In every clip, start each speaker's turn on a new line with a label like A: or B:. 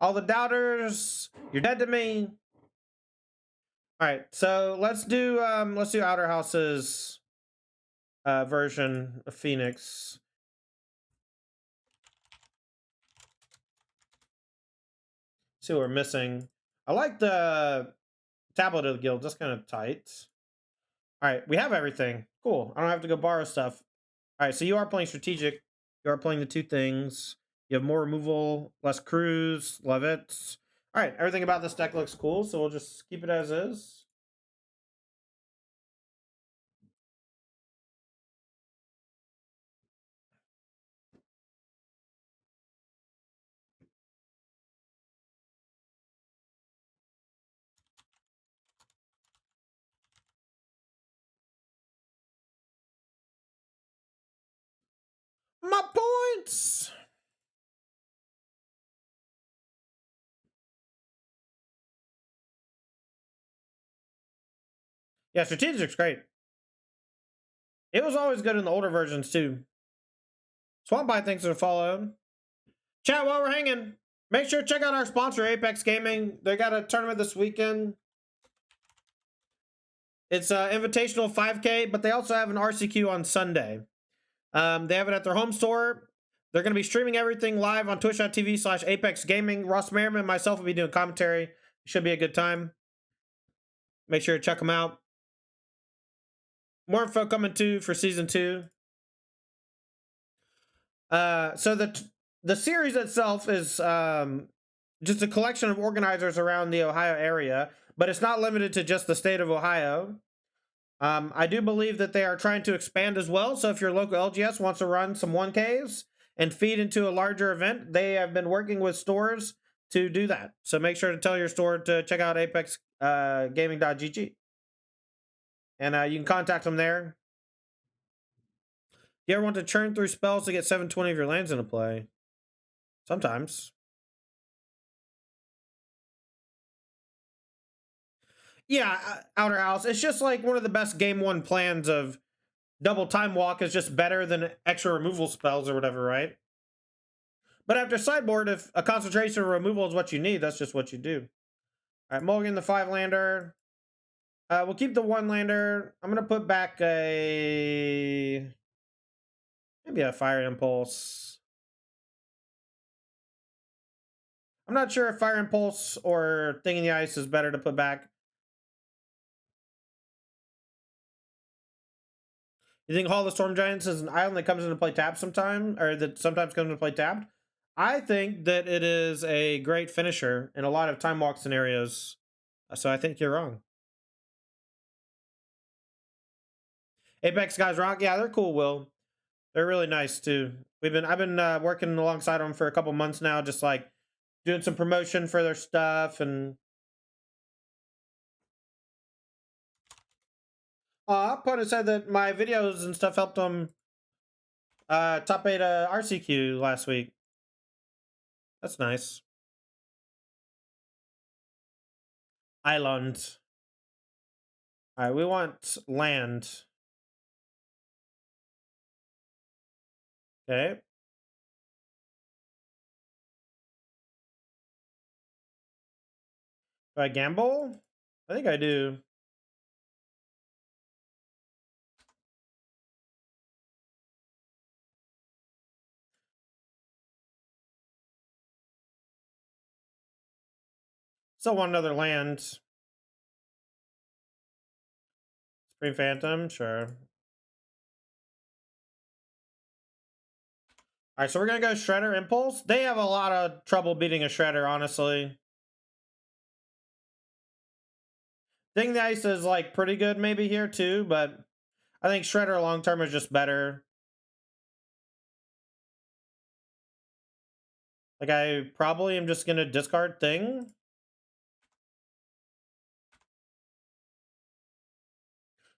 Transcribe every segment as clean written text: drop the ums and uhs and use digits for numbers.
A: All the doubters, you're dead to me. All right, so let's do Outer House's version of Phoenix. See what we're missing. I like the Tablet of the Guild. That's kind of tight. All right, we have everything. Cool. I don't have to go borrow stuff. All right, so you are playing strategic. You are playing the two things. You have more removal, less crews. Love it. All right, everything about this deck looks cool, so we'll just keep it as is. My points! Yeah, strategic's great. It was always good in the older versions, too. Swamp Bite thanks for the follow. Chat, while we're hanging, make sure to check out our sponsor, Apex Gaming. They got a tournament this weekend. It's invitational 5K, but they also have an RCQ on Sunday. They have it at their home store. They're going to be streaming everything live on twitch.tv/Apex Gaming. Ross Merriman and myself will be doing commentary. Should be a good time. Make sure to check them out. More info coming too for season 2. So the series itself is just a collection of organizers around the Ohio area, but it's not limited to just the state of Ohio. I do believe that they are trying to expand as well. So if your local LGS wants to run some 1Ks and feed into a larger event, they have been working with stores to do that. So make sure to tell your store to check out apexgaming.gg. And you can contact them there. You ever want to churn through spells to get 720 of your lands into play? Sometimes. Yeah, Outer House. It's just like one of the best game 1 plans of double time walk is just better than extra removal spells or whatever, right? But after sideboard, if a concentration removal is what you need, that's just what you do. All right, mulligan the 5-lander. We'll keep the 1-lander. I'm going to put back maybe a Fire Impulse. I'm not sure if Fire Impulse or Thing in the Ice is better to put back. You think Hall of the Storm Giants is an island that comes into play tapped sometime, or that sometimes comes into play tapped? I think that it is a great finisher in a lot of time walk scenarios. So I think you're wrong. Apex guys rock. Yeah, they're cool, Will. They're really nice too. I've been working alongside them for a couple months now, just like doing some promotion for their stuff. And opponent said that my videos and stuff helped them top 8 RCQ last week. That's nice. Island. All right, we want land. Okay. Do I gamble? I think I do. Still want another land. Supreme Phantom, sure. All right, so we're going to go Shredder Impulse. They have a lot of trouble beating a Shredder, honestly. Thing the Ice is like pretty good maybe here too, but I think Shredder long term is just better. Like I probably am just going to discard Thing.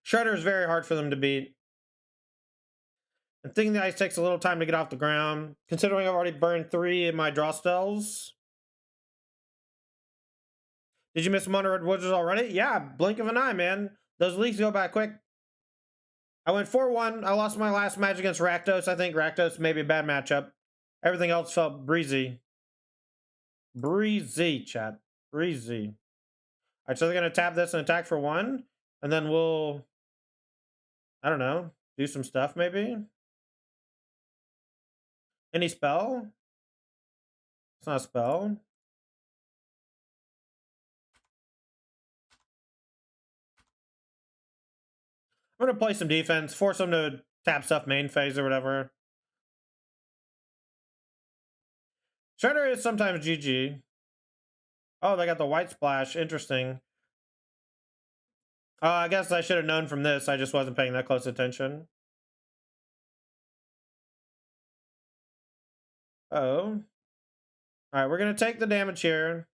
A: Shredder is very hard for them to beat. And Thing the Ice takes a little time to get off the ground, considering I've already burned 3 in my draw spells. Did you miss Mono Red Wizards already? Yeah, blink of an eye, man. Those leaks go by quick. I went 4-1. I lost my last match against Rakdos. I think Rakdos may be a bad matchup. Everything else felt breezy. Breezy, chat. Breezy. Alright, so they're gonna tap this and attack for 1, and then we'll, I don't know, do some stuff maybe? Any spell? It's not a spell. I'm gonna play some defense, force them to tap stuff main phase or whatever. Shredder is sometimes GG. Oh, they got the white splash. Interesting. I guess I should have known from this. I just wasn't paying that close attention. Oh. Alright, we're gonna take the damage here.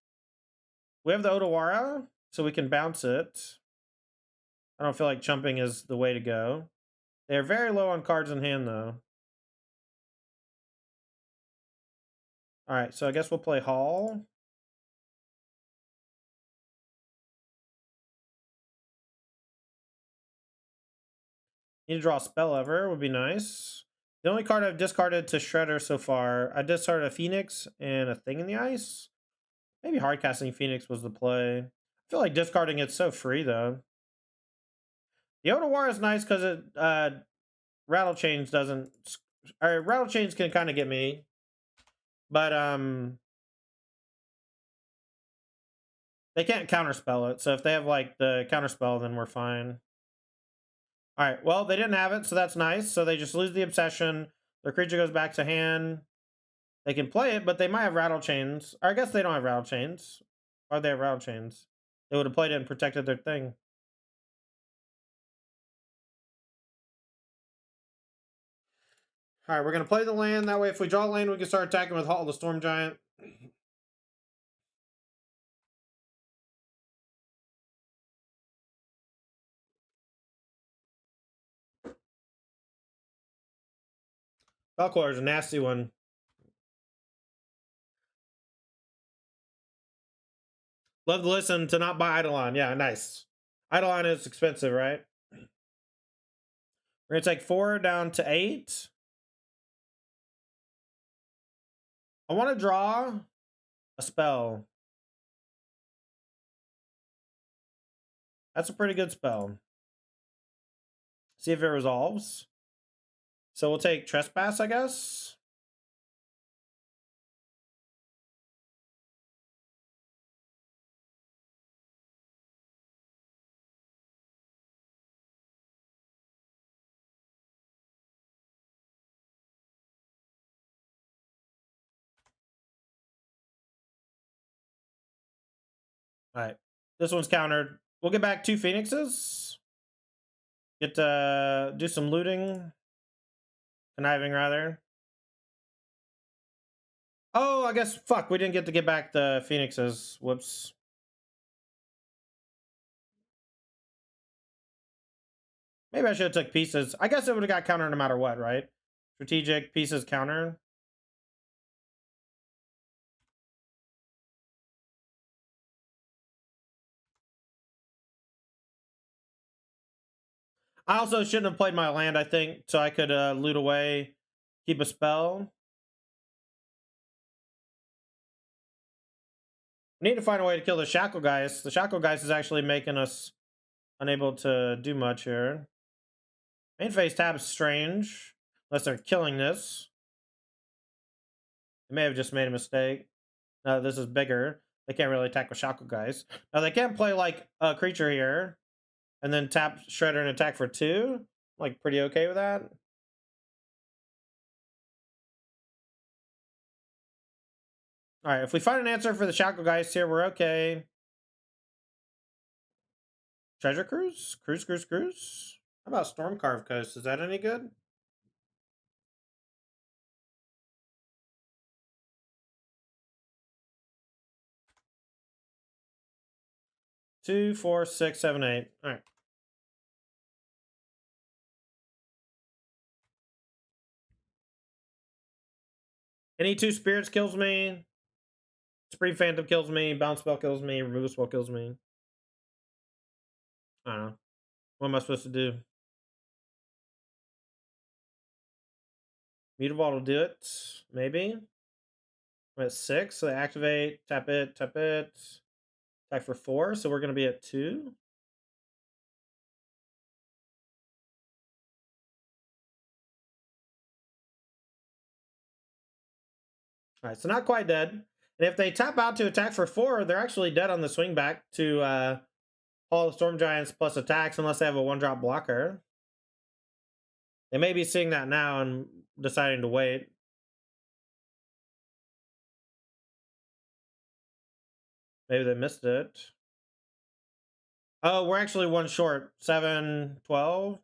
A: We have the Otawara, so we can bounce it. I don't feel like chumping is the way to go. They're very low on cards in hand, though. Alright, so I guess we'll play Hall. Need to draw a spell ever would be nice. The only card I've discarded to Shredder so far, I discarded a Phoenix and a Thing in the Ice. Maybe hardcasting Phoenix was the play. I feel like discarding it's so free, though. The Otawara is nice because it Rattle Chains doesn't. Or Rattle Chains can kind of get me, but they can't counterspell it. So if they have like the counterspell, then we're fine. All right. Well, they didn't have it, so that's nice. So they just lose the obsession. Their creature goes back to hand. They can play it, but they might have Rattle Chains. Or I guess they don't have Rattle Chains. Or they have Rattle Chains. They would have played it and protected their thing. All right, we're going to play the land. That way, if we draw land, we can start attacking with Hall the Storm Giant. Falcor is a nasty one. Love to listen to not buy Eidolon. Yeah, nice. Eidolon is expensive, right? We're going to take 4 down to 8. I want to draw a spell. That's a pretty good spell. See if it resolves. So we'll take Trespass, I guess. All right. This one's countered. We'll get back 2 Phoenixes. Get to do some looting. Conniving, rather. Oh, I guess, fuck, we didn't get to get back the Phoenixes. Whoops. Maybe I should have took pieces. I guess it would have got countered no matter what, right? Strategic, pieces, counter. I also shouldn't have played my land, I think, so I could loot away, keep a spell. We need to find a way to kill the Shackle Geist. The Shackle Geist is actually making us unable to do much here. Main phase tab's strange, unless they're killing this. They may have just made a mistake. No, this is bigger. They can't really attack with Shackle Geist. Now, they can't play like a creature here and then tap Shredder and attack for 2. Like, pretty okay with that. All right, if we find an answer for the Shackle Geist here, we're okay. Treasure Cruise? Cruise? How about Stormcarved Coast? Is that any good? Two, 4, 6, 7, 8. All right. Any 2 spirits kills me. Supreme Phantom kills me. Bounce spell kills me. Removal spell kills me. I don't know. What am I supposed to do? Mutavault will do it. Maybe. I'm at 6, so they activate, tap it, attack for 4, so we're going to be at 2. All right, so not quite dead. And if they tap out to attack for 4, they're actually dead on the swing back to Hall of Storm Giants plus attacks unless they have a 1-drop blocker. They may be seeing that now and deciding to wait. Maybe they missed it. Oh, we're actually 1 short. 7, 12.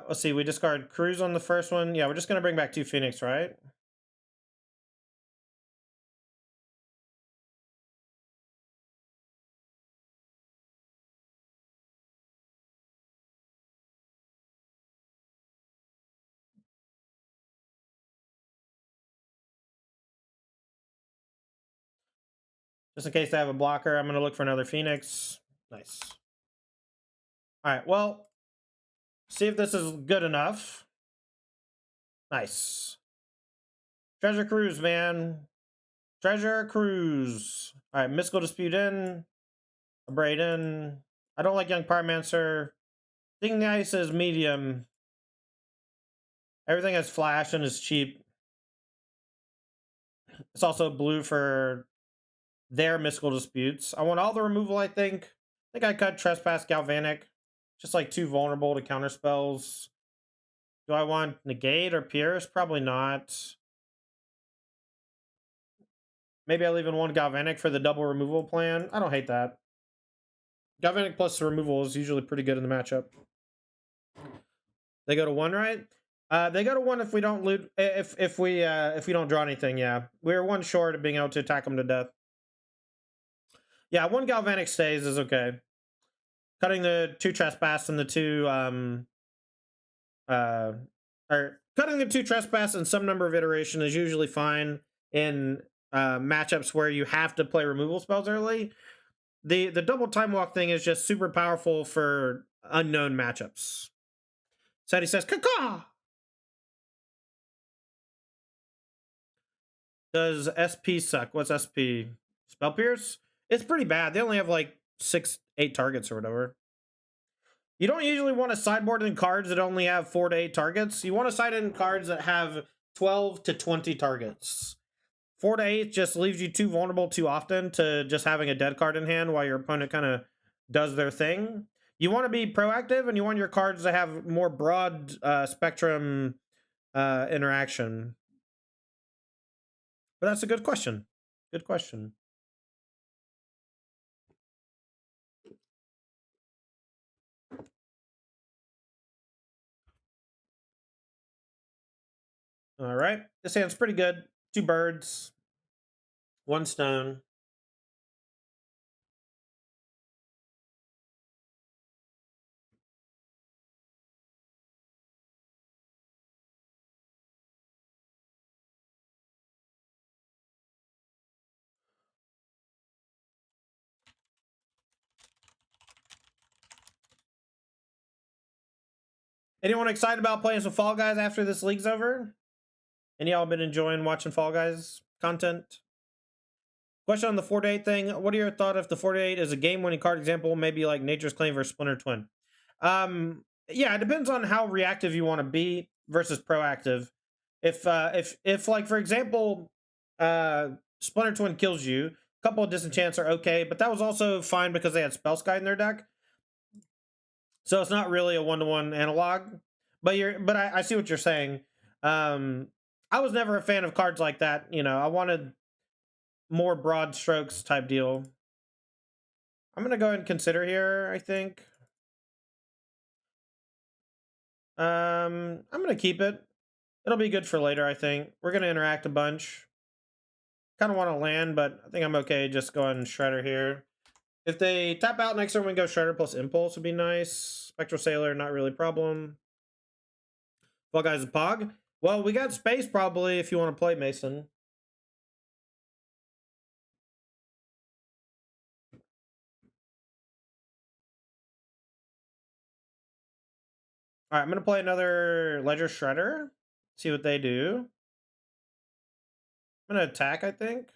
A: Let's see. We discard Cruise on the first one. Yeah, we're just gonna bring back 2 Phoenix, right? Just in case they have a blocker, I'm gonna look for another Phoenix. Nice. All right. Well, see if this is good enough. Nice. Treasure Cruise, man. Treasure Cruise. All right. Mystical Dispute in. Abrade in. I don't like Young Pyromancer. Thing the Ice is medium. Everything has flash and is cheap. It's also blue for their Mystical Disputes. I want all the removal, I think. I think I cut Trespass Galvanic. Just like too vulnerable to counter spells. Do I want Negate or Pierce? Probably not. Maybe I leave in 1 Galvanic for the double removal plan. I don't hate that. Galvanic plus the removal is usually pretty good in the matchup. They go to 1, right? They go to 1 if we don't loot. If we don't draw anything. Yeah, we're 1 short of being able to attack them to death. Yeah, 1 Galvanic stays is okay. Cutting the 2 Trespass and the 2 or cutting the 2 Trespass and some number of iteration is usually fine in matchups where you have to play removal spells early. The double time walk thing is just super powerful for unknown matchups. Sadie says, "Caw." Does SP suck? What's SP? Spell Pierce? It's pretty bad. They only have like 6, 8 targets or whatever. You don't usually want to sideboard in cards that only have 4 to 8 targets. You want to side in cards that have 12 to 20 targets. 4 to 8 just leaves you too vulnerable too often to just having a dead card in hand while your opponent kind of does their thing. You want to be proactive and you want your cards to have more broad spectrum interaction. But that's a good question. Good question. All right. This hand's pretty good. 2 birds, 1 stone. Anyone excited about playing some Fall Guys after this league's over? Any y'all been enjoying watching Fall Guys content? Question on the 4 to 8 thing. What are your thoughts if the 4 to 8 is a game-winning card example, maybe like Nature's Claim versus Splinter Twin? Yeah, it depends on how reactive you want to be versus proactive. If like for example, Splinter Twin kills you, a couple of disenchants are okay, but that was also fine because they had Spellskite in their deck. So it's not really a 1-to-1 analog. But I see what you're saying. I was never a fan of cards like that. You know, I wanted more broad strokes type deal. I'm gonna go ahead and consider here, I think. I'm gonna keep it. It'll be good for later, I think. We're gonna interact a bunch. Kind of want to land, but I think I'm okay just going Shredder here. If they tap out next turn, we can go Shredder plus Impulse would be nice. Spectral Sailor, not really a problem. Fall Guys and Pog. Well, we got space probably if you want to play Mason. All right, I'm gonna play another Ledger Shredder. See what they do. I'm gonna attack, I think.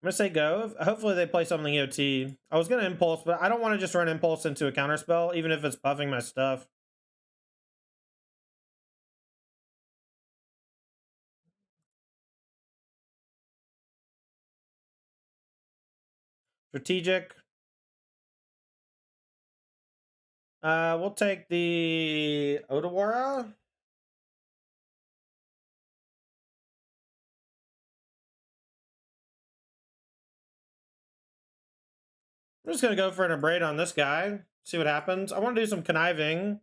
A: I'm gonna say go. Hopefully they play something EOT. I was gonna impulse, but I don't want to just run impulse into a counterspell, even if it's buffing my stuff. Strategic. We'll take the Odawara. I'm just gonna go for an Abrade on this guy. See what happens. I want to do some conniving.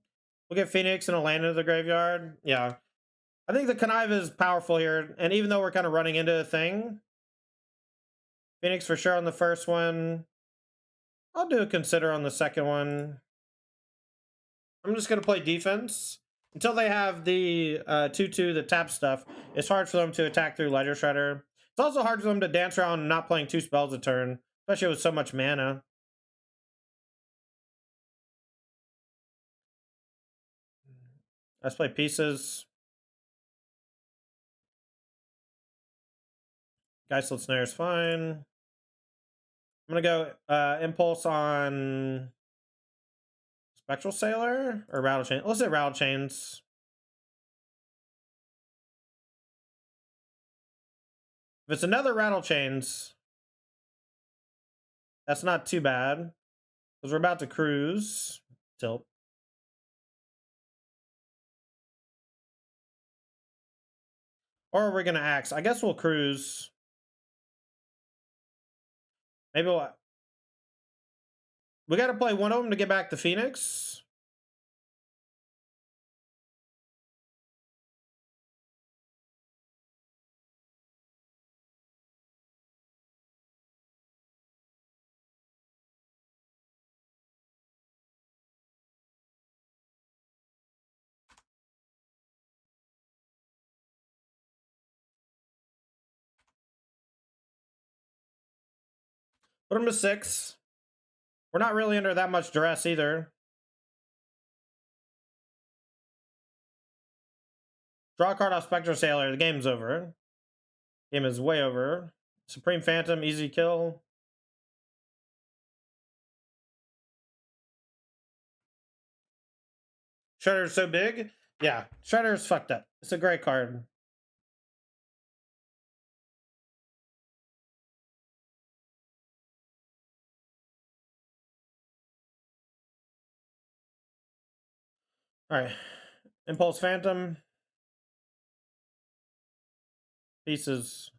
A: We'll get Phoenix and a land into the graveyard. Yeah. I think the connive is powerful here, and even though we're kind of running into a thing, Phoenix for sure on the first one. I'll do a consider on the second one. I'm just gonna play defense. Until they have the 2/2, the tap stuff, it's hard for them to attack through Ledger Shredder. It's also hard for them to dance around not playing 2 spells a turn, especially with so much mana. Let's play pieces. Geistlet Snare is fine. I'm gonna go Impulse on Spectral Sailor or Rattle Chain. Let's say Rattle Chains. If it's another Rattle Chains, that's not too bad. Because we're about to cruise. Tilt. Or we're gonna axe. I guess we'll cruise. Maybe we gotta play one of them to get back to Phoenix. Put them to 6. We're not really under that much duress either. Draw a card off Spectral Sailor. The game's over. Game is way over. Supreme Phantom, easy kill. Shredder's so big. Yeah, Shredder's fucked up. It's a great card. All right. Impulse Phantom. Pieces.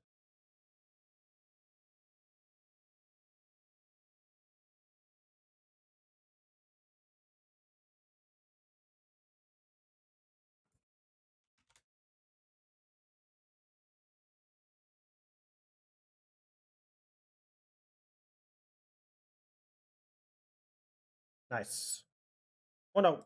A: Nice. Oh no.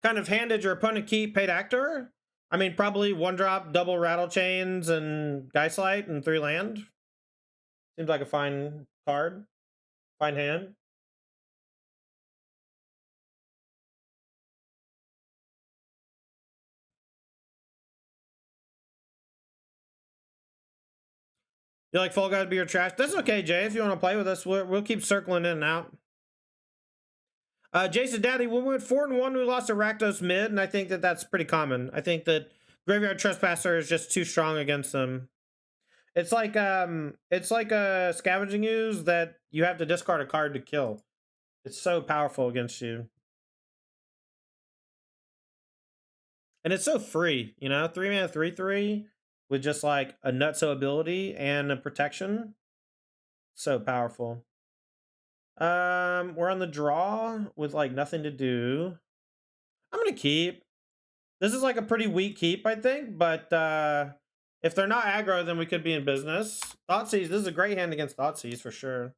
A: Kind of hand did your opponent keep paid actor? I mean, probably 1-drop, double Rattle Chains, and Geistlight, and 3 land. Seems like a fine card. Fine hand. You like Fall Guy to be your trash? That's okay, Jay. If you want to play with us, we'll keep circling in and out. Jason Daddy, we went 4-1. We lost to Rakdos mid, and I think that that's pretty common. I think that Graveyard Trespasser is just too strong against them. It's like a Scavenging Ooze that you have to discard a card to kill. It's so powerful against you. And it's so free, you know? 3 mana 3/3 with just like a nutso ability and a protection. So powerful. We're on the draw with like nothing to do. I'm gonna keep. This is like a pretty weak keep, I think, but if they're not aggro, then we could be in business. Thoughtseize, this is a great hand against Thoughtseize for sure.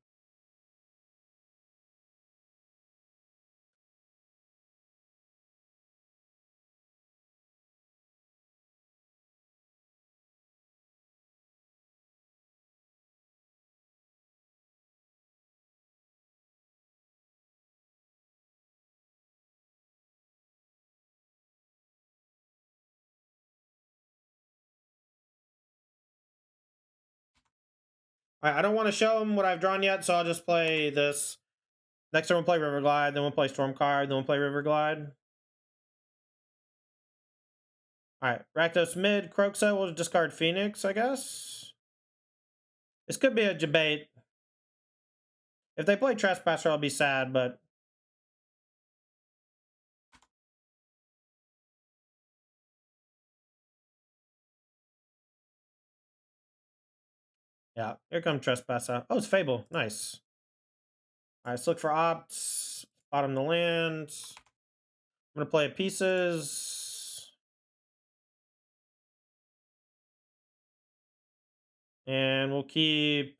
A: I don't want to show them what I've drawn yet, so I'll just play this. Next turn we'll play River Glide, then we'll play Storm Card, then we'll play River Glide. Alright, Rakdos mid, Kroxa will discard Phoenix, I guess. This could be a debate. If they play Trespasser, I'll be sad, but... yeah, here comes Trespasser. Oh, it's Fable. Nice. Alright, let's look for opts. Bottom the land. I'm going to play pieces. And we'll keep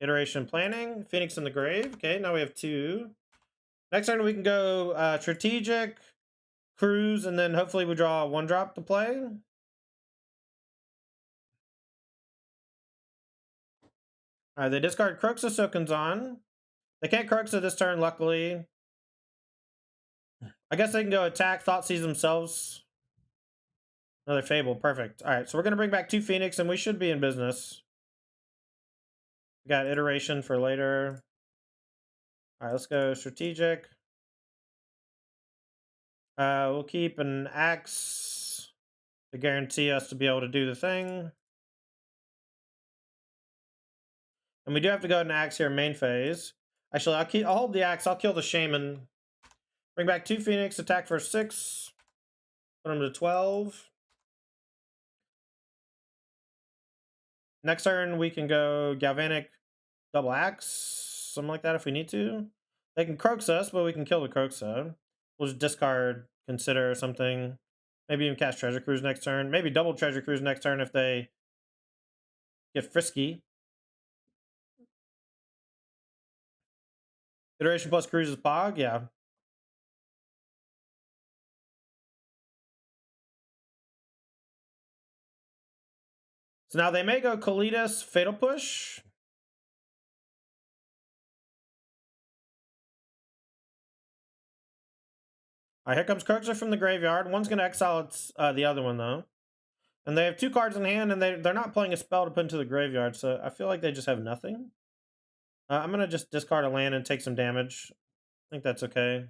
A: iteration planning. Phoenix in the grave. Okay, now we have 2. Next turn we can go strategic, cruise, and then hopefully we draw a 1-drop to play. Alright, they discard Kroxa Soken's. They can't Kroxa this turn, luckily. I guess they can go attack, Thoughtseize themselves. Another Fable, perfect. Alright, so we're going to bring back 2 Phoenix, and we should be in business. We got iteration for later. Alright, let's go strategic. We'll keep an axe to guarantee us to be able to do the thing. And we do have to go ahead and axe here main phase. Actually, I'll hold the axe. I'll kill the shaman. Bring back 2 Phoenix. Attack for 6. Put them to 12. Next turn, we can go Galvanic double axe. Something like that if we need to. They can Croaks us, but we can kill the Croaksa. We'll just discard, consider something. Maybe even cast Treasure Cruise next turn. Maybe double Treasure Cruise next turn if they get frisky. Iteration plus Cruise is Pog, yeah. So now they may go Kalidas, Fatal Push. Alright, here comes Kroxa from the graveyard. One's going to exile the other one, though. And they have 2 cards in hand, and they're not playing a spell to put into the graveyard, so I feel like they just have nothing. I'm going to just discard a land and take some damage. I think that's okay.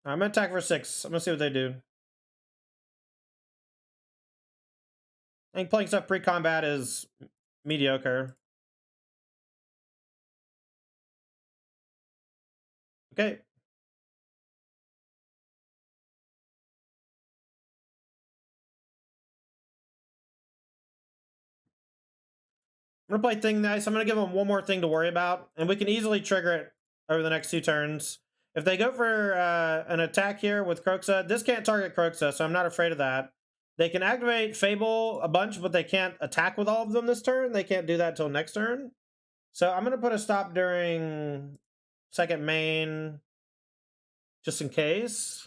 A: I'm going to attack for 6. I'm going to see what they do. I think playing stuff pre-combat is mediocre. Okay. I'm going to play Thing Nice. I'm going to give them one more thing to worry about, and we can easily trigger it over the next 2 turns. If they go for an attack here with Kroxa, this can't target Kroxa, so I'm not afraid of that. They can activate Fable a bunch, but they can't attack with all of them this turn. They can't do that till next turn. So I'm going to put a stop during second main, just in case.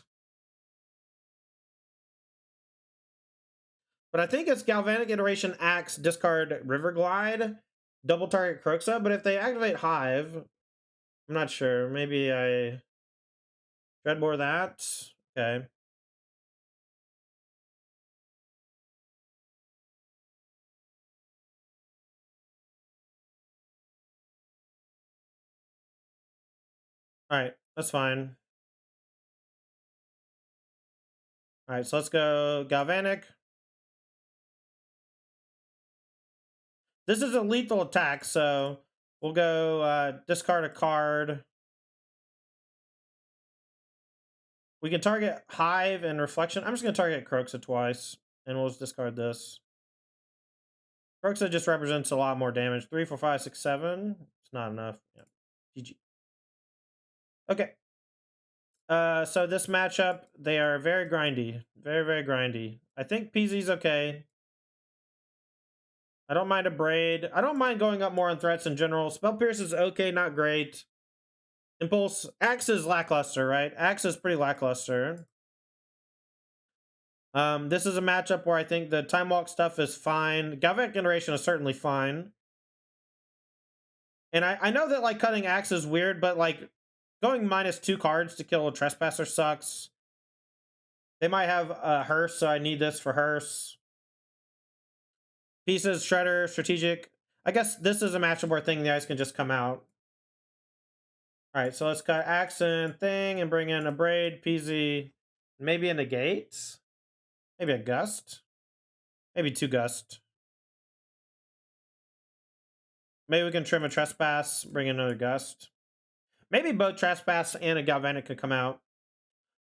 A: But I think it's Galvanic Iteration, Axe, discard River Glide, double target Kroxa. But if they activate Hive, I'm not sure. Maybe I Dreadbore that. Okay. Alright, that's fine. Alright, so let's go Galvanic. This is a lethal attack, so we'll go discard a card. We can target Hive and Reflection. I'm just going to target Kroxa twice, and we'll just discard this. Kroxa just represents a lot more damage. 3, 4, 5, 6, 7. It's not enough. Yeah. GG. Okay. So this matchup, they are very grindy. Very, very grindy. I think PZ's okay. I don't mind a braid. I don't mind going up more on threats in general. Spell Pierce is okay, not great. Impulse. Axe is lackluster, right? Axe is pretty lackluster. This is a matchup where I think the Time Walk stuff is fine. Galvanic Iteration is certainly fine. And I know that like cutting Axe is weird, but like going -2 cards to kill a Trespasser sucks. They might have Hearse, so I need this for Hearse. Pieces, Shredder, Strategic. I guess this is a matchup where Thing in the Ice can just come out. Alright, so let's cut Axe and Thing and bring in a Braid, Peasy, maybe a Negate. Maybe a Gust. Maybe 2 Gust. Maybe we can trim a Trespass, bring in another Gust. Maybe both Trespass and a Galvanic could come out.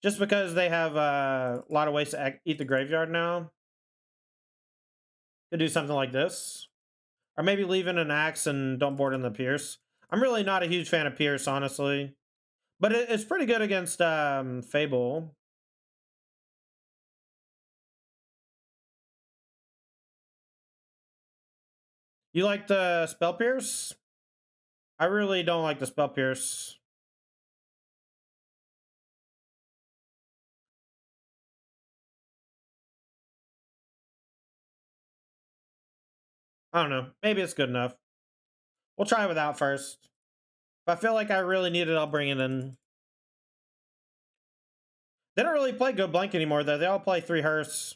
A: Just because they have a lot of ways to eat the graveyard now. Could do something like this. Or maybe leave in an Axe and don't board in the Pierce. I'm really not a huge fan of Pierce, honestly. But it's pretty good against Fable. You like the Spell Pierce? I really don't like the Spell Pierce. I don't know. Maybe it's good enough. We'll try it without first. If I feel like I really need it, I'll bring it in. They don't really play Go Blank anymore, though. They all play 3 Hearse.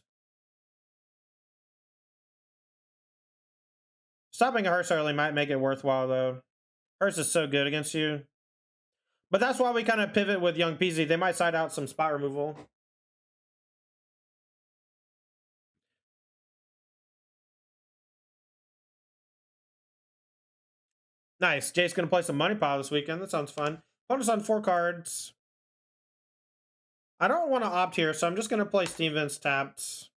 A: Stopping a Hearse early might make it worthwhile, though. Hearse is so good against you. But that's why we kind of pivot with Young Peasy. They might side out some spot removal. Nice. Jay's going to play some Money Pile this weekend. That sounds fun. Opponent's on 4 cards. I don't want to opt here, so I'm just going to play Steam Vents tapped.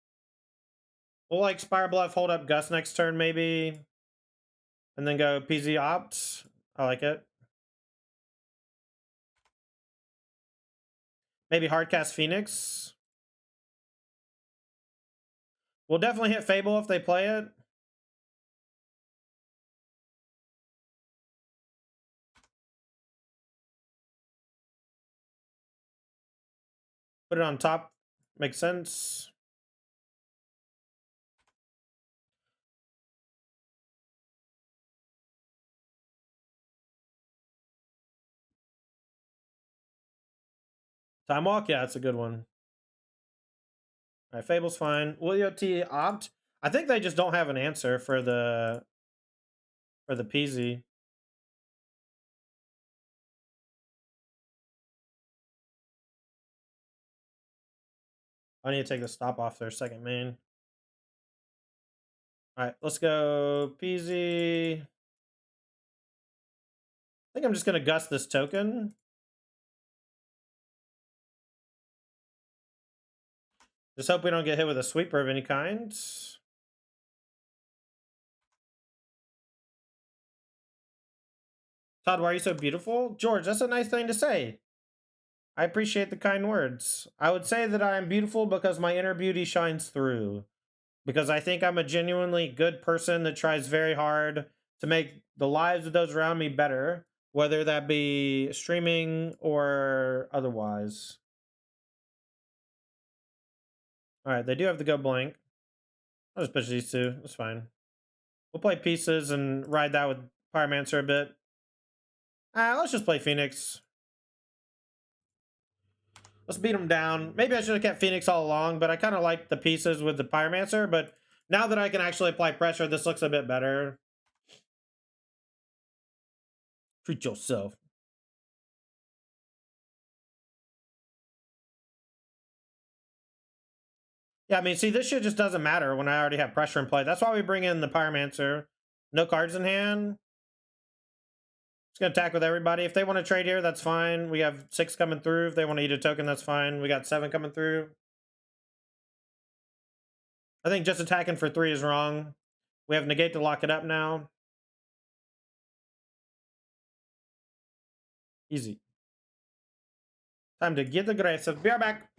A: We'll like Spire Bluff, hold up Gust next turn, maybe. And then go PZ opt. I like it. Maybe Hardcast Phoenix. We'll definitely hit Fable if they play it. Put it on top. Makes sense. Time Walk, yeah, that's a good one. All right, Fable's fine. Will T opt? I think they just don't have an answer for the PZ. I need to take the stop off their second main. All right, let's go PZ. I think I'm just gonna gust this token. Just hope we don't get hit with a sweeper of any kind. Todd, why are you so beautiful? George, that's a nice thing to say. I appreciate the kind words. I would say that I am beautiful because my inner beauty shines through. Because I think I'm a genuinely good person that tries very hard to make the lives of those around me better, whether that be streaming or otherwise. Alright, they do have to go blank. I'll just push these two. That's fine. We'll play pieces and ride that with Pyromancer a bit. Let's just play Phoenix. Let's beat him down. Maybe I should have kept Phoenix all along, but I kind of like the pieces with the Pyromancer. But now that I can actually apply pressure, this looks a bit better. Treat yourself. Yeah, I mean, see, this shit just doesn't matter when I already have pressure in play. That's why we bring in the Pyromancer. No cards in hand. Just gonna attack with everybody. If they want to trade here, that's fine. We have 6 coming through. If they want to eat a token, that's fine. We got 7 coming through. I think just attacking for 3 is wrong. We have negate to lock it up now. Easy. Time to get aggressive. Be right back.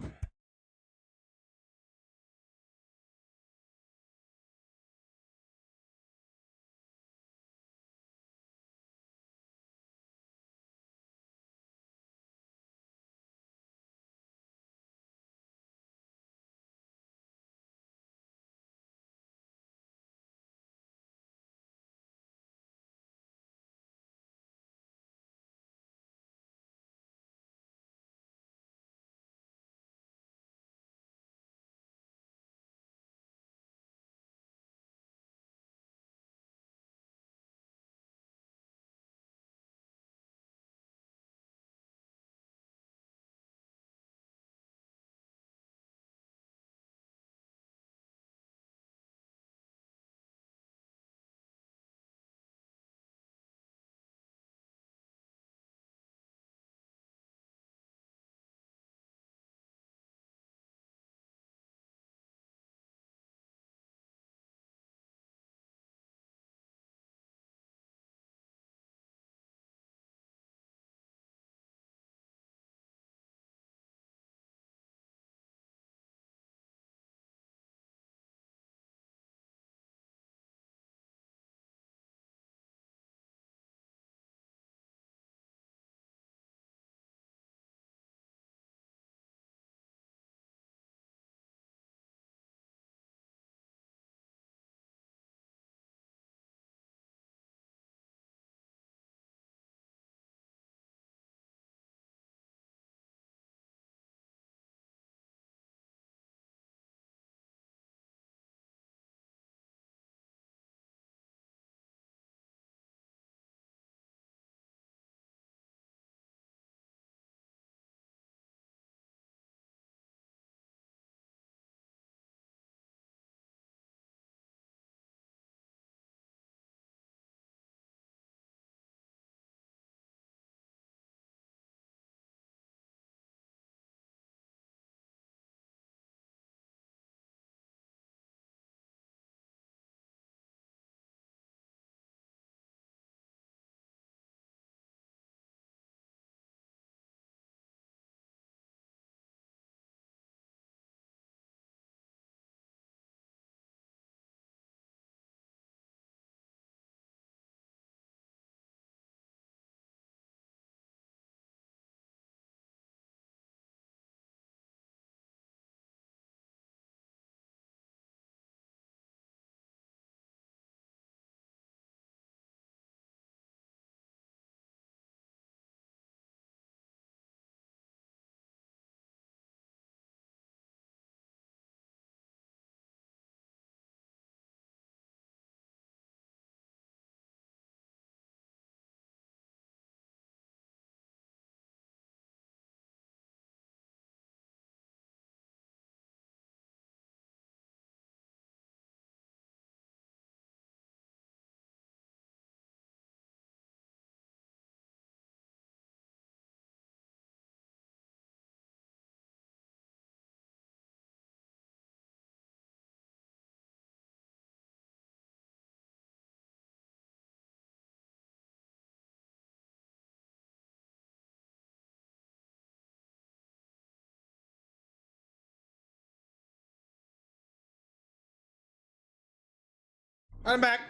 A: I'm back.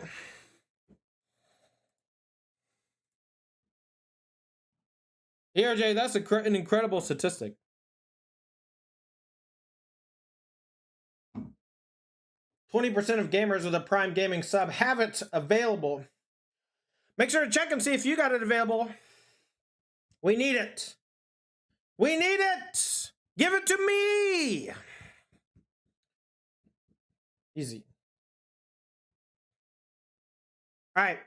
A: ERJ, that's an incredible statistic. 20% of gamers with a Prime Gaming sub have it available. Make sure to check and see if you got it available. We need it. We need it. Give it to me. Easy. All right.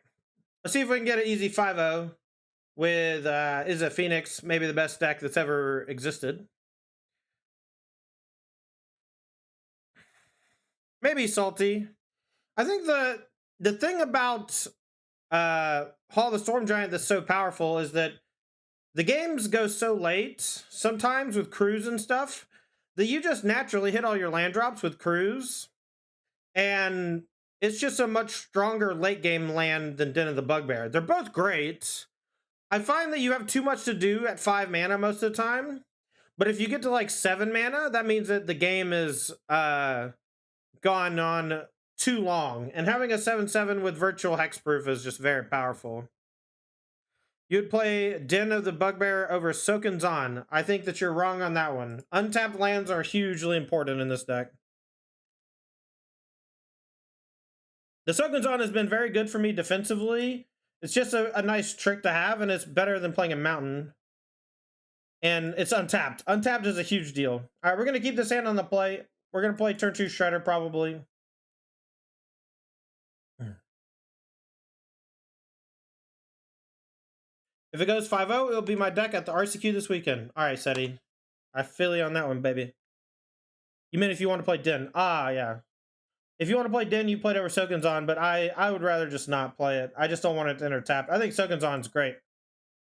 A: Let's see if we can get an easy 5-0 with Izzet Phoenix, maybe the best deck that's ever existed. Maybe Salty. I think the thing about Hall of the Storm Giant that's so powerful is that the games go so late sometimes with crews and stuff that you just naturally hit all your land drops with crews, and it's just a much stronger late game land than Den of the Bugbear. They're both great. I find that you have too much to do at 5 mana most of the time, but if you get to like 7 mana, that means that the game is gone on too long, and having a 7/7 with virtual hexproof is just very powerful. You'd play Den of the Bugbear over Soken Zon. I think that you're wrong on that one. Untapped lands are hugely important in this deck. The Soken Zon has been very good for me defensively. It's just a nice trick to have, and it's better than playing a mountain. And it's untapped. Untapped is a huge deal. All right, we're going to keep this hand on the play. We're going to play turn 2 Shredder probably. If it goes 5-0, it'll be my deck at the RCQ this weekend. All right, Seti. I feel you on that one, baby. You mean if you want to play Den? Ah, yeah. If you want to play Den, you played over Soken Zon, but I would rather just not play it. I just don't want it to enter tap. I think Soken Zon's great.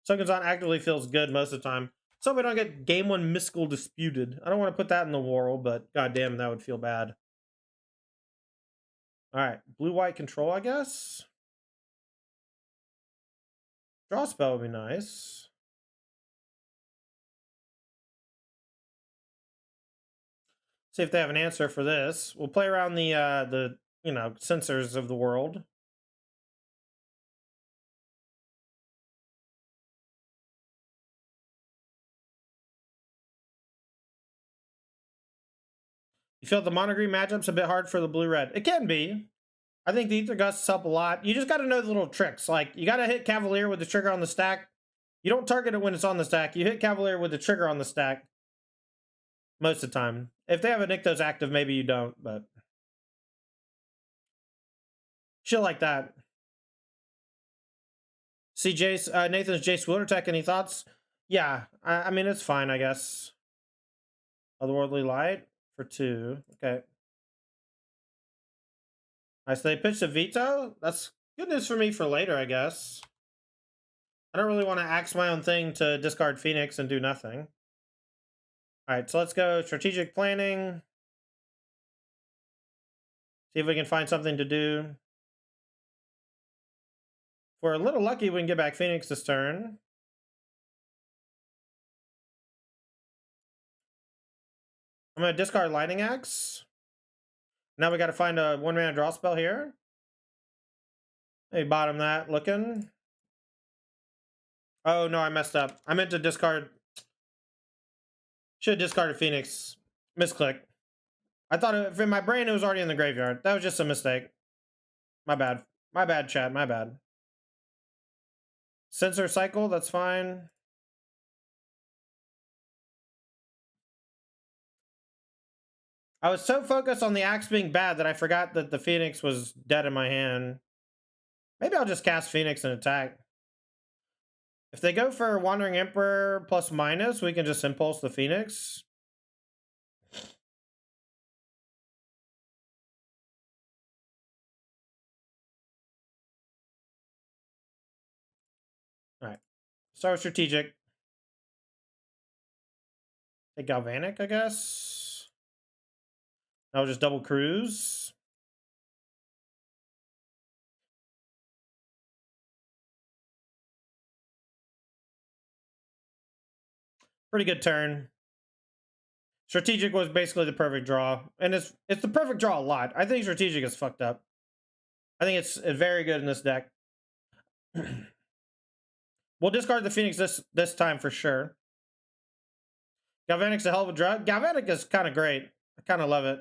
A: Soken Zon actively feels good most of the time. So we don't get game 1 Mystical Disputed. I don't want to put that in the world, but goddamn, that would feel bad. All right, blue-white control, I guess. Draw spell would be nice. See if they have an answer for this. We'll play around the you know, sensors of the world. You feel the mono-green matchup's a bit hard for the blue-red. It can be. I think the Ether Gusts help a lot. You just got to know the little tricks. Like, you got to hit Cavalier with the trigger on the stack. You don't target it when it's on the stack. You hit Cavalier with the trigger on the stack most of the time. If they have a Nykthos active, maybe you don't, but shit like that. See, Jace, Nathan's Jace Wildertech, any thoughts? Yeah, I mean, it's fine, I guess. Otherworldly Light for 2. Okay. Nice. They pitched a veto. That's good news for me for later, I guess. I don't really want to axe my own thing to discard Phoenix and do nothing. All right, so let's go strategic planning. See if we can find something to do. If we're a little lucky, we can get back Phoenix this turn. I'm going to discard Lightning Axe. Now we got to find a 1-mana draw spell here. Maybe bottom that, looking. Oh, no, I messed up. I meant to discard. Should have discarded Phoenix. Misclick. I thought in my brain it was already in the graveyard. That was just a mistake. My bad. My bad, chat. My bad. Sensor cycle, that's fine. I was so focused on the axe being bad that I forgot that the Phoenix was dead in my hand. Maybe I'll just cast Phoenix and attack. If they go for Wandering Emperor plus minus, we can just impulse the Phoenix. All right. Start with strategic. Take Galvanic, I guess. Now we'll just double cruise. Pretty good turn. Strategic was basically the perfect draw. And it's the perfect draw a lot. I think strategic is fucked up. I think it's very good in this deck. We'll discard the Phoenix this time for sure. Galvanic's a hell of a drug. Galvanic is kind of great. I kind of love it.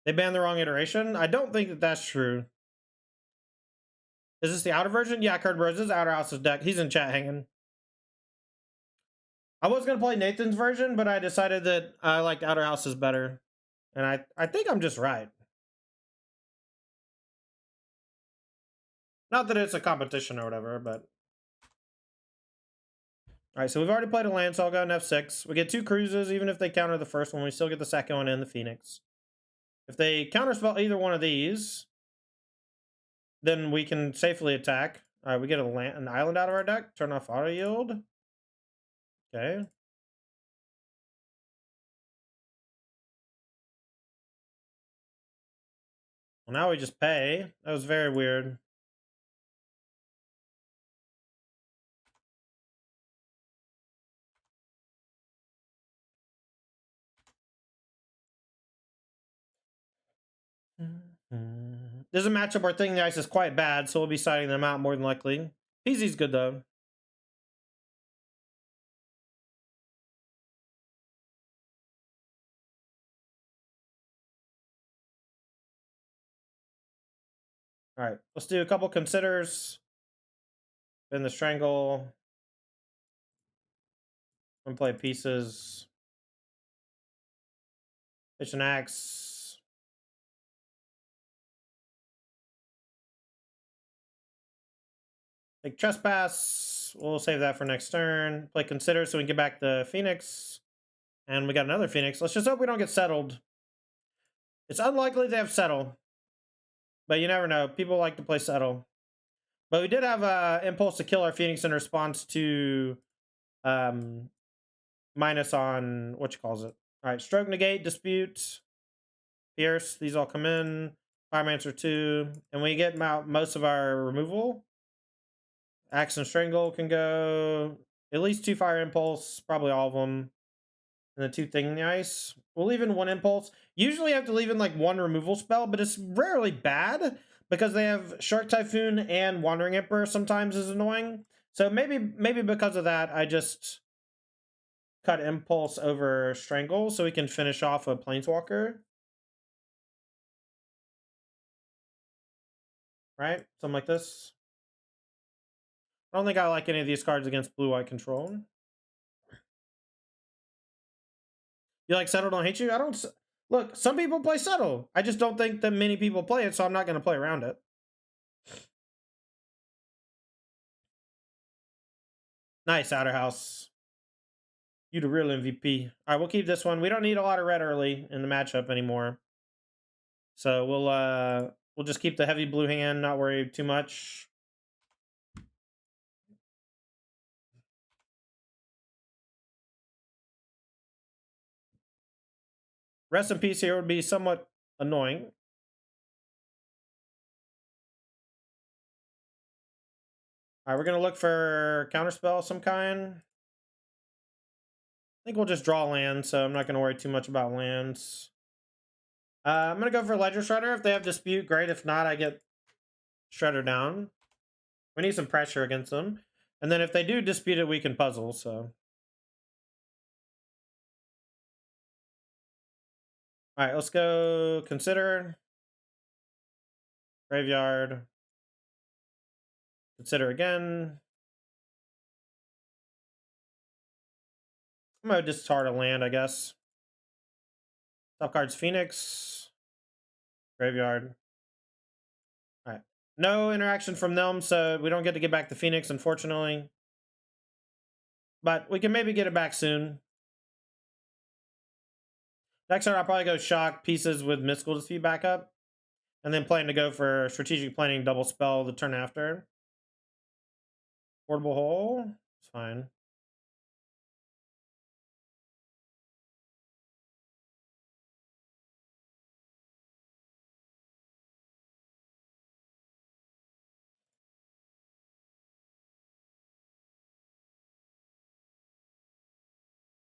A: They banned the wrong iteration? I don't think that that's true. Is this the outer version? Yeah, Kurt Bros. This is Outer House's deck. He's in chat hanging. I was going to play Nathan's version, but I decided that I liked Outer House's better. And I think I'm just right. Not that it's a competition or whatever, but... Alright, so we've already played a land, so I'll go in F6. We get 2 cruises, even if they counter the first one. We still get the second one in the Phoenix. If they counterspell either one of these, then we can safely attack. Alright, we get an island out of our deck. Turn off auto yield. Okay. Well, now we just pay. That was very weird. There's a matchup where Thing the Ice is quite bad, so we'll be siding them out more than likely. Peasy's good though. Alright, let's do a couple considers. Then the Strangle. And play pieces. Pitch an axe. Take Trespass. We'll save that for next turn. Play Consider so we can get back the Phoenix. And we got another Phoenix. Let's just hope we don't get settled. It's unlikely they have Settle. But you never know. People like to play Settle. But we did have Impulse to kill our Phoenix in response to minus on what you calls it. Alright, Stroke, Negate, Dispute, Pierce. These all come in. Pyromancer 2. And we get out most of our removal. Axe and Strangle can go. At least 2 Fire Impulse. Probably all of them. And the 2 Thing in the Ice. We'll leave in 1 Impulse. Usually I have to leave in like 1 removal spell, but it's rarely bad because they have Shark Typhoon and Wandering Emperor sometimes is annoying. So maybe because of that, I just cut Impulse over Strangle so we can finish off a Planeswalker. Right? Something like this. I don't think I like any of these cards against blue-white control. You like Settle, don't hate you? I don't... Look, some people play Settle. I just don't think that many people play it, so I'm not going to play around it. Nice, Outer House. You the real MVP. All right, we'll keep this one. We don't need a lot of red early in the matchup anymore. So we'll just keep the heavy blue hand, not worry too much. Rest in Peace here would be somewhat annoying. All right, we're going to look for counterspell of some kind. I think we'll just draw land, so I'm not going to worry too much about lands. I'm going to go for Ledger Shredder. If they have Dispute, great. If not, I get Shredder down. We need some pressure against them. And then if they do Dispute it, we can puzzle, so... All right, let's go Consider. Graveyard. Consider again. I'm going to discard a land, I guess. Top card's Phoenix. Graveyard. All right. No interaction from them, so we don't get to get back the Phoenix, unfortunately. But we can maybe get it back soon. Next turn, I'll probably go Shock Pieces with Mystical Dispute back up. And then plan to go for Strategic Planning Double Spell the turn after. Portable Hole. It's fine.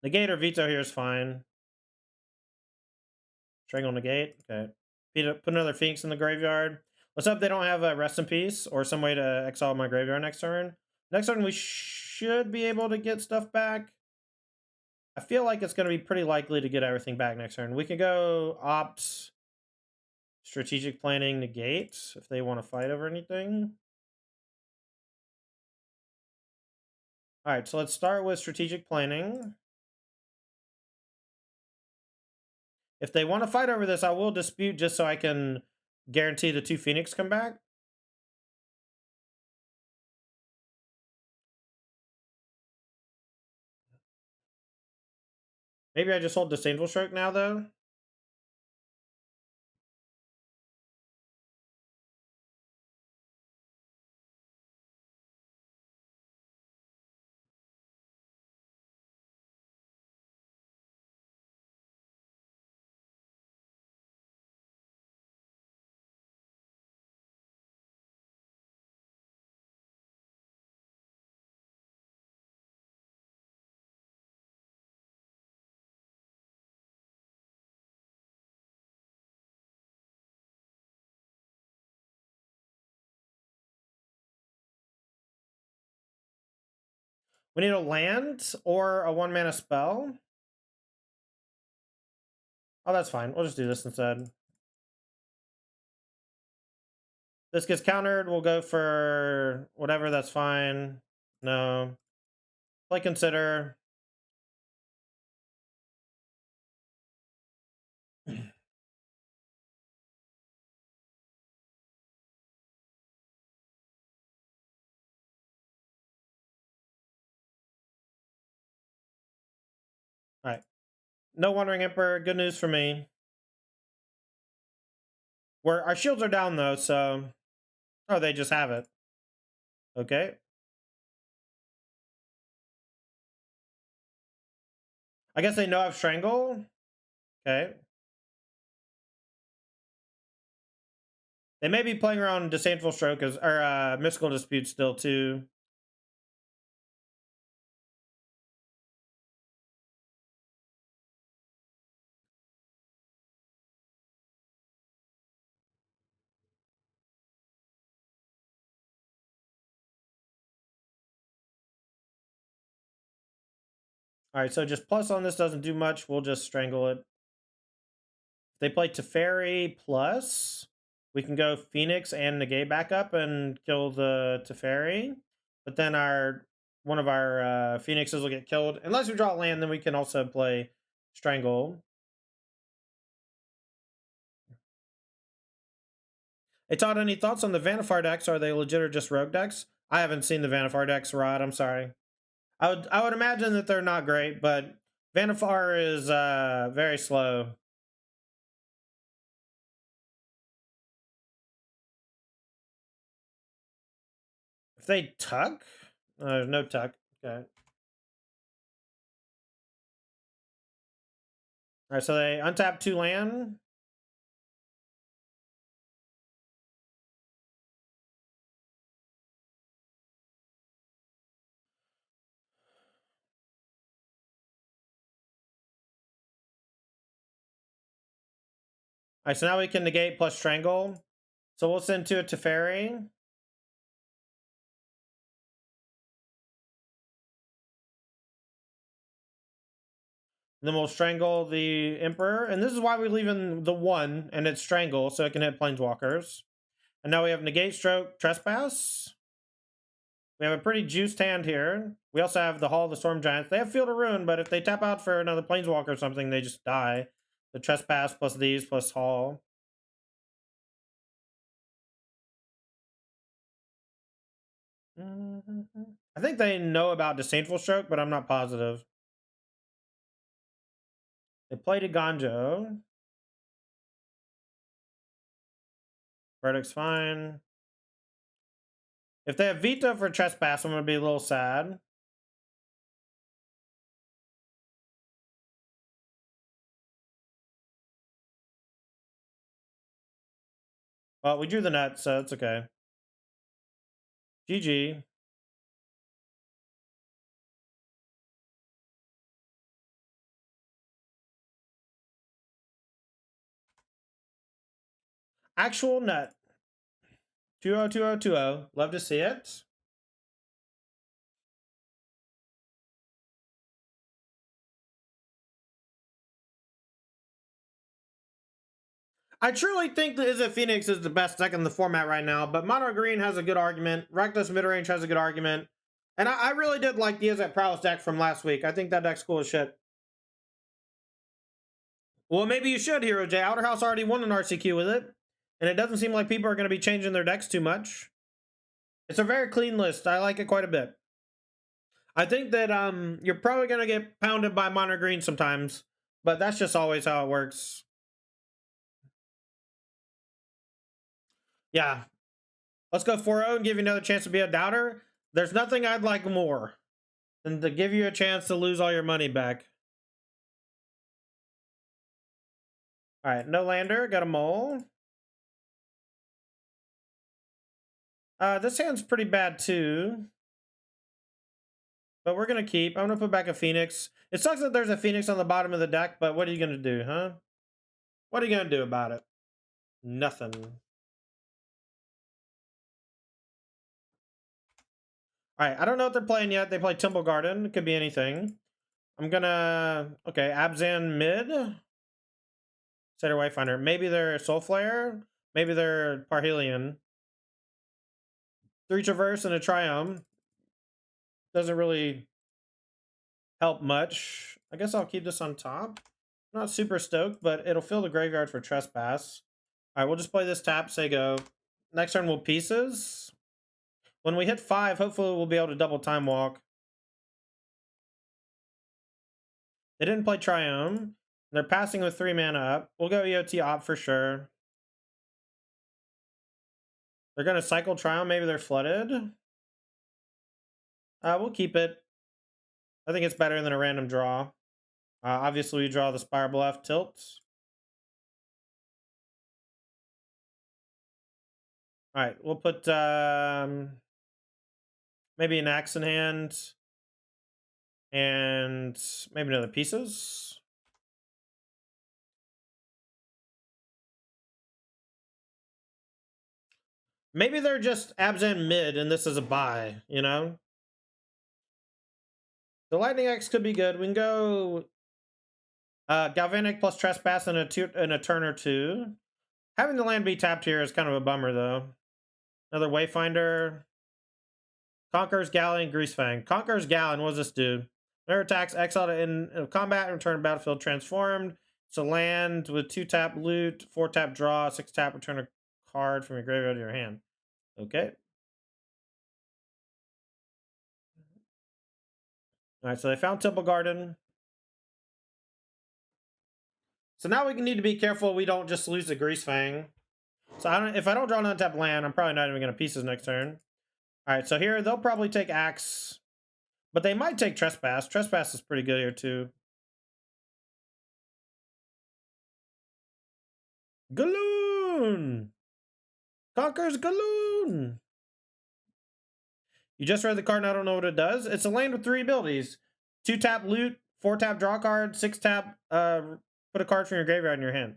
A: Negate or veto here is fine. Strangle negate. Okay. Put another Phoenix in the graveyard. Let's hope they don't have a rest in peace or some way to exile my graveyard next turn. Next turn we should be able to get stuff back. I feel like it's going to be pretty likely to get everything back next turn. We could go opt strategic planning negate if they want to fight over anything. All right, so let's start with strategic planning. If they want to fight over this, I will dispute just so I can guarantee the 2 Phoenix come back. Maybe I just hold Disdainful Stroke now, though. We need a land or a 1-mana spell. Oh, that's fine. We'll just do this instead. This gets countered. We'll go for whatever. That's fine. No. Play consider. All right. No Wandering Emperor. Good news for me. Our shields are down, though, so... Oh, they just have it. Okay. I guess they know I have Strangle. Okay. They may be playing around Disdainful Stroke or Mystical Dispute still, too. All right, so just plus on this doesn't do much. We'll just Strangle it. If they play Teferi plus, we can go Phoenix and negate back up and kill the Teferi. But then one of our Phoenixes will get killed. Unless we draw land, then we can also play Strangle. Hey Todd, any thoughts on the Vanifar decks? Are they legit or just rogue decks? I haven't seen the Vanifar decks, Rod. I'm sorry. I would imagine that they're not great, but Vanifar is very slow. If they tuck, there's no tuck. Okay. All right, so they untap 2 land. All right, so now we can negate plus Strangle. So we'll send 2 to Teferi. Then we'll Strangle the Emperor. And this is why we leave in the 1, and it's Strangle, so it can hit Planeswalkers. And now we have Negate, Stroke, Trespass. We have a pretty juiced hand here. We also have the Hall of the Storm Giants. They have Field of Ruin, but if they tap out for another Planeswalker or something, they just die. The Trespass plus these plus Hall. I think they know about Disdainful Stroke, but I'm not positive. They played a Ganjo. Verdict's fine. If they have Veto for Trespass, I'm going to be a little sad. Well, we drew the net, so it's okay. GG. Actual nut. 202020. Love to see it. I truly think that Izzet Phoenix is the best deck in the format right now, but Mono Green has a good argument. Reckless Midrange has a good argument. And I really did like the Izzet Prowess deck from last week. I think that deck's cool as shit. Well, maybe you should, Hero J. Outer House already won an RCQ with it, and it doesn't seem like people are going to be changing their decks too much. It's a very clean list. I like it quite a bit. I think that you're probably going to get pounded by Mono Green sometimes, but that's just always how it works. Yeah. Let's go 4-0 and give you another chance to be a doubter. There's nothing I'd like more than to give you a chance to lose all your money back. All right, no lander, got a mole. This hand's pretty bad too. But we're going to keep. I'm going to put back a Phoenix. It sucks that there's a Phoenix on the bottom of the deck, but what are you going to do, huh? What are you going to do about it? Nothing. All right, I don't know what they're playing yet. They play Temple Garden. It could be anything. I'm going to... Okay, Abzan mid. Setter Wayfinder. Maybe they're Soul Flare. Maybe they're Parhelion. 3 Traverse and a Triumph. Doesn't really help much. I guess I'll keep this on top. Not super stoked, but it'll fill the graveyard for Trespass. All right, we'll just play this tap, say go. Next turn we'll pieces. When we hit 5, hopefully we'll be able to double Time Walk. They didn't play Triumph. They're passing with 3 mana up. We'll go EOT Op for sure. They're going to cycle Triumph. Maybe they're flooded. We'll keep it. I think it's better than a random draw. Obviously, we draw the Spire Bluff tilt. All right, we'll put maybe an axe in hand. And maybe another pieces. Maybe they're just Abzan mid and this is a buy, you know? The Lightning X could be good. We can go Galvanic plus Trespass in a turn or 2. Having the land be tapped here is kind of a bummer, though. Another Wayfinder. Conqueror's Gallon, Greasefang. Conqueror's Gallon, what does this do? Never attacks, exiled in combat, and return to battlefield transformed. It's a land with 2 tap loot, 4 tap draw, 6 tap return a card from your graveyard to your hand. Okay. Alright, so they found Temple Garden. So now we need to be careful we don't just lose the Greasefang. So if I don't draw an untapped land, I'm probably not even going to pieces next turn. Alright, so here they'll probably take Axe. But they might take Trespass. Trespass is pretty good here too. Galoon! Conquers Galoon! You just read the card and I don't know what it does. It's a land with 3 abilities. 2 tap loot, 4 tap draw card, 6 tap put a card from your graveyard in your hand.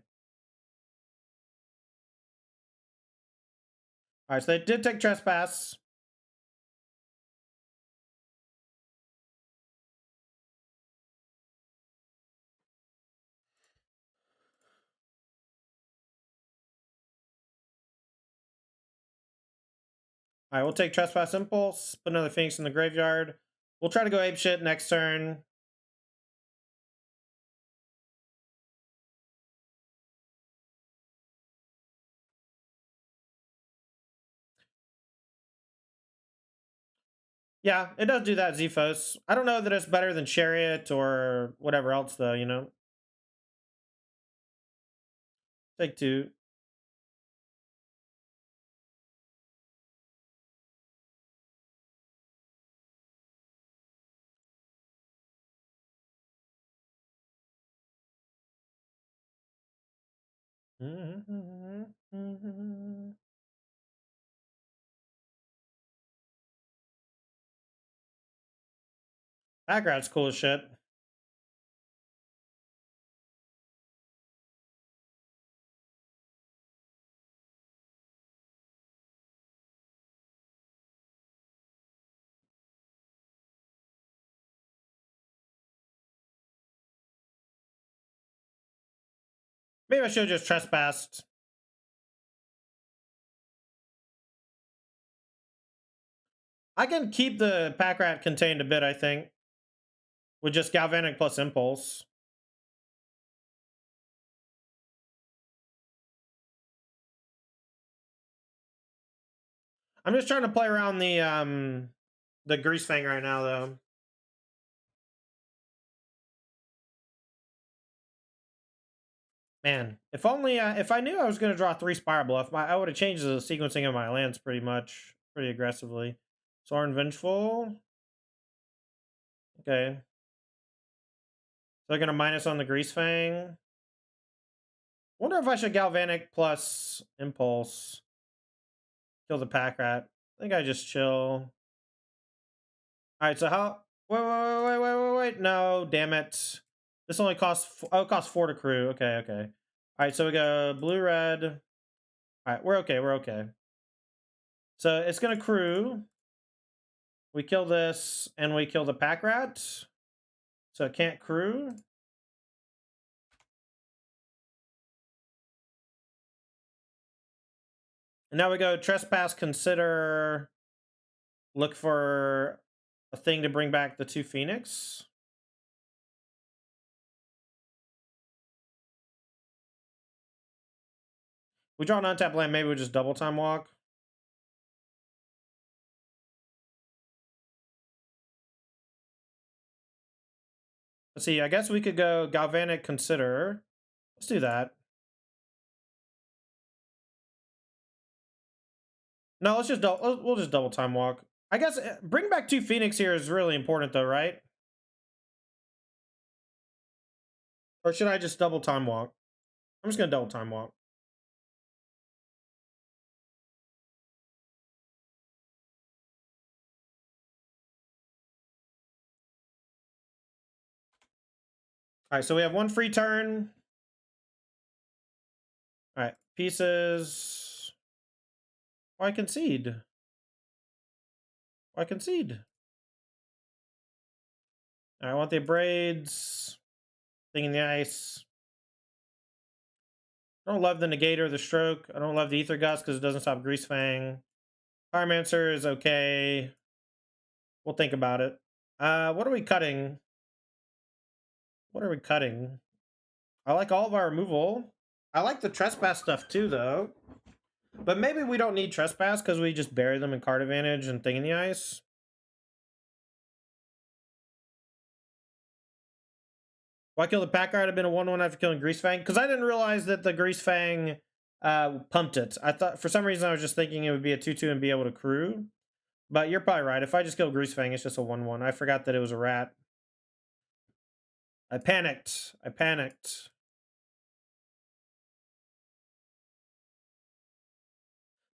A: Alright, so they did take Trespass. Alright, we'll take Trespass Impulse, put another Phoenix in the graveyard. We'll try to go apeshit next turn. Yeah, it does do that, Zephos. I don't know that it's better than Chariot or whatever else, though, you know? Take 2. Background's cool as shit. Maybe I should have just trespassed. I can keep the pack rat contained a bit, I think, with just galvanic plus impulse. I'm just trying to play around the grease fang right now, though. Man, if only if I knew I was going to draw 3 Spiral Bluff, I would have changed the sequencing of my lands pretty aggressively. Sorin Vengeful. Okay. So they're going to minus on the Grease Fang. Wonder if I should Galvanic plus Impulse. Kill the Pack Rat. I think I just chill. Alright, so how... Wait. No, damn it. This only costs... Oh, it costs 4 to crew. Okay. Alright, so we go blue-red. Alright, we're okay. So it's going to crew. We kill this, and we kill the pack rat. So it can't crew. And now we go trespass, consider, look for a thing to bring back the 2 Phoenix. We draw an untapped land, maybe we just double time walk. Let's see, I guess we could go Galvanic Consider. Let's do that. No, we'll just double time walk. I guess bring back 2 Phoenix here is really important though, right? Or should I just double time walk? I'm just gonna double time walk. All right, so we have 1 free turn. All right, pieces. Why concede? Why concede? I want the braids. Thing in the ice. I don't love the negator of the stroke. I don't love the ether gust because it doesn't stop Grease Fang. Pyromancer is okay. We'll think about it. What are we cutting? What are we cutting? I like all of our removal. I like the trespass stuff too, though. But maybe we don't need trespass because we just bury them in card advantage and thing in the ice. Why kill the pack guard? I've been a 1-1 after killing Grease Fang? Because I didn't realize that the Grease Fang pumped it. I thought, for some reason, I was just thinking it would be a 2-2 and be able to crew. But you're probably right. If I just kill Grease Fang, it's just a 1-1. I forgot that it was a rat. I panicked.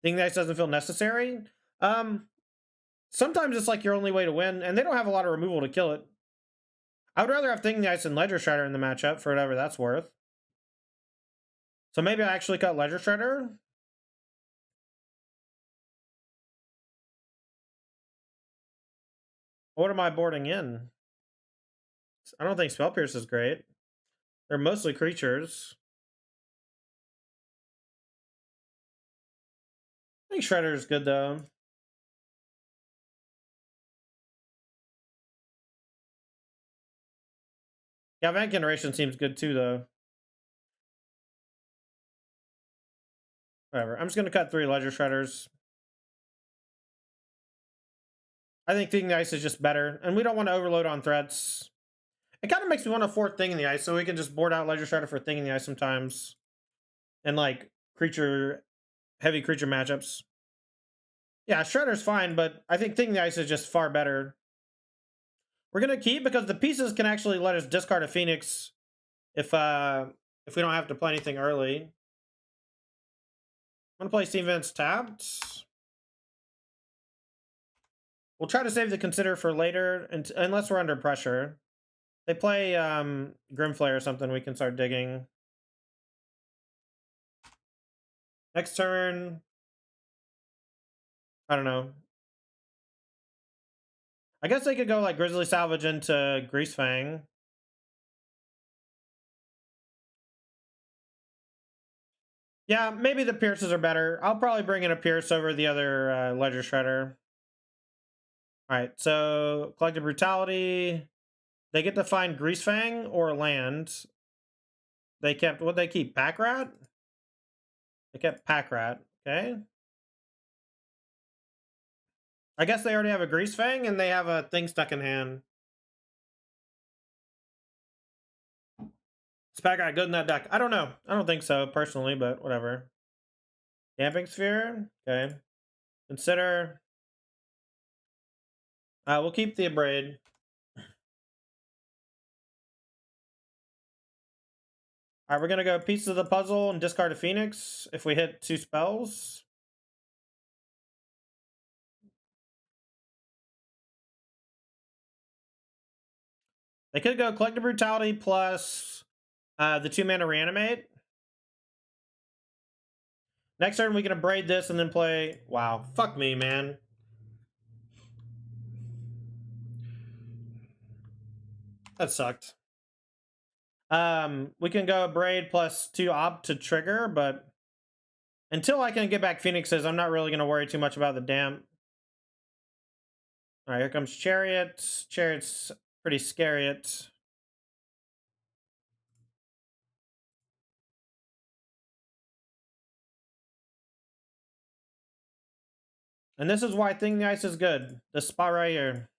A: Thing that doesn't feel necessary? Sometimes it's like your only way to win, and they don't have a lot of removal to kill it. I would rather have Thing the Ice and Ledger Shredder in the matchup for whatever that's worth. So maybe I actually cut Ledger Shredder. What am I boarding in? I don't think Spell Pierce is great. They're mostly creatures. I think Shredder is good though. Yeah, Van Generation seems good too though. Whatever. I'm just gonna cut 3 Ledger Shredders. I think Thing in the Ice is just better, and we don't want to overload on threats. It kind of makes me want a 4th Thing in the Ice, so we can just board out Ledger Shredder for Thing in the Ice sometimes. And like heavy creature matchups. Yeah, Shredder's fine, but I think Thing in the Ice is just far better. We're gonna keep because the pieces can actually let us discard a Phoenix if we don't have to play anything early. I'm gonna play Steam Vents tapped. We'll try to save the Consider for later, unless we're under pressure. They play Grimflare or something, we can start digging. Next turn. I don't know. I guess they could go like Grizzly Salvage into Grease Fang. Yeah, maybe the Pierces are better. I'll probably bring in a Pierce over the other Ledger Shredder. Alright, so Collective Brutality. They get to find Greasefang or land. They kept, what they keep? Pack Rat? They kept Pack Rat, okay. I guess they already have a Greasefang and they have a thing stuck in hand. Is Pack Rat good in that deck? I don't know. I don't think so, personally, but whatever. Damping Sphere, okay. Consider. We'll keep the Abrade. Alright, we're gonna go Pieces of the Puzzle and discard a Phoenix if we hit 2 spells. They could go Collective Brutality plus the 2-mana Reanimate. Next turn, we can Abrade this and then play... Wow, fuck me, man. That sucked. We can go Abrade plus 2 Opt to trigger, but... Until I can get back Phoenixes, I'm not really going to worry too much about the damp. Alright, here comes Chariot. Chariot's pretty scary. And this is why Thing the Ice is good. This spot right here.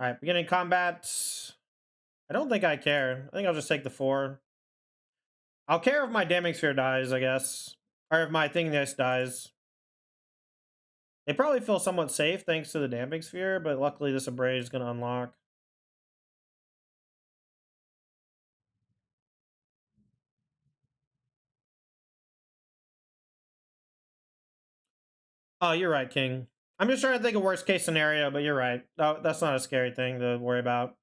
A: Alright, beginning combat. I don't think I care. I think I'll just take the 4. I'll care if my Damning Sphere dies, I guess. Or if my Thing the Ice dies. They probably feel somewhat safe thanks to the Damping Sphere, but luckily this Abrade is going to unlock. Oh, you're right, King. I'm just trying to think of worst case scenario, but you're right. No, that's not a scary thing to worry about.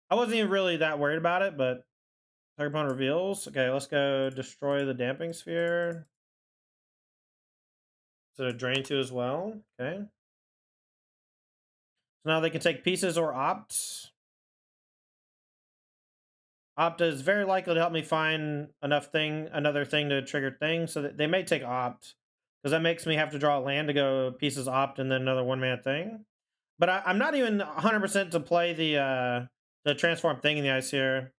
A: I wasn't even really that worried about it, but target opponent reveals. Okay, let's go destroy the Damping Sphere. So drain 2 as well. Okay. So now they can take pieces or opt. Opt is very likely to help me find another thing to trigger things. So that they may take opt. Because that makes me have to draw a land to go pieces opt and then another 1-mana thing. But I'm not even 100% to play the transform Thing in the Ice here.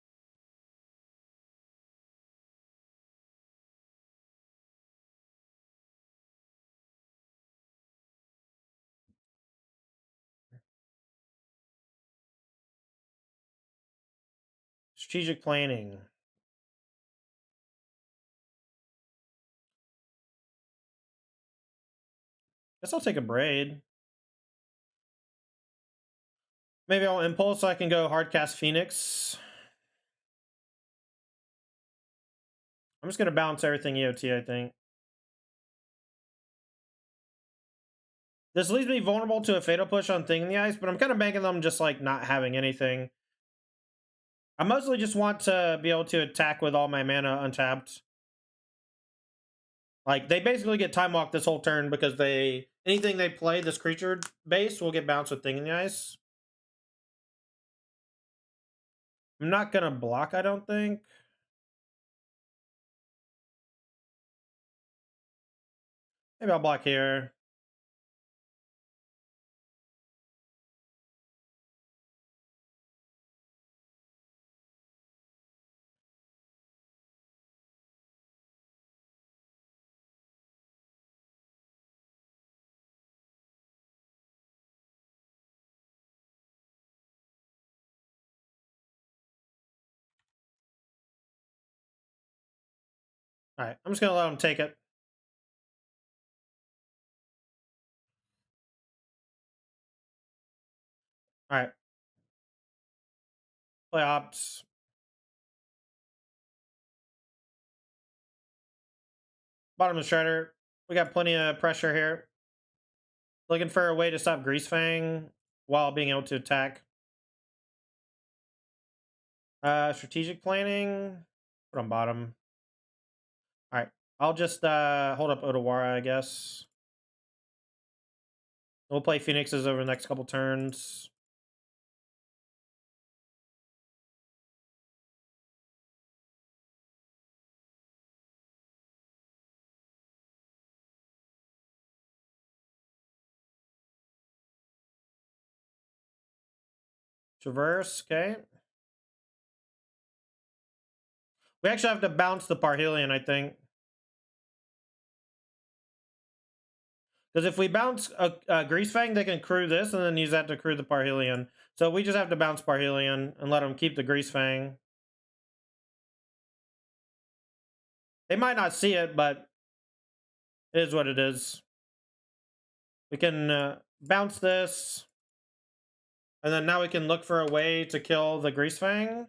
A: Strategic planning. Guess I'll take a Braid. Maybe I'll Impulse so I can go Hardcast Phoenix. I'm just going to balance everything EOT, I think. This leaves me vulnerable to a Fatal Push on Thing in the Ice, but I'm kind of banking them just like not having anything. I mostly just want to be able to attack with all my mana untapped. Like, they basically get Time Walk this whole turn because anything they play, this creature base, will get bounced with Thing in the Ice. I'm not going to block, I don't think. Maybe I'll block here. All right, I'm just going to let them take it. All right. Play Ops. Bottom of the Shredder. We got plenty of pressure here. Looking for a way to stop Greasefang while being able to attack. Strategic planning. Put on bottom. All right. I'll just hold up Odawara, I guess. We'll play Phoenixes over the next couple turns. Traverse, okay. We actually have to bounce the Parhelion, I think. Because if we bounce a Grease Fang, they can crew this and then use that to crew the Parhelion. So we just have to bounce Parhelion and let them keep the Grease Fang. They might not see it, but it is what it is. We can bounce this. And then now we can look for a way to kill the Grease Fang.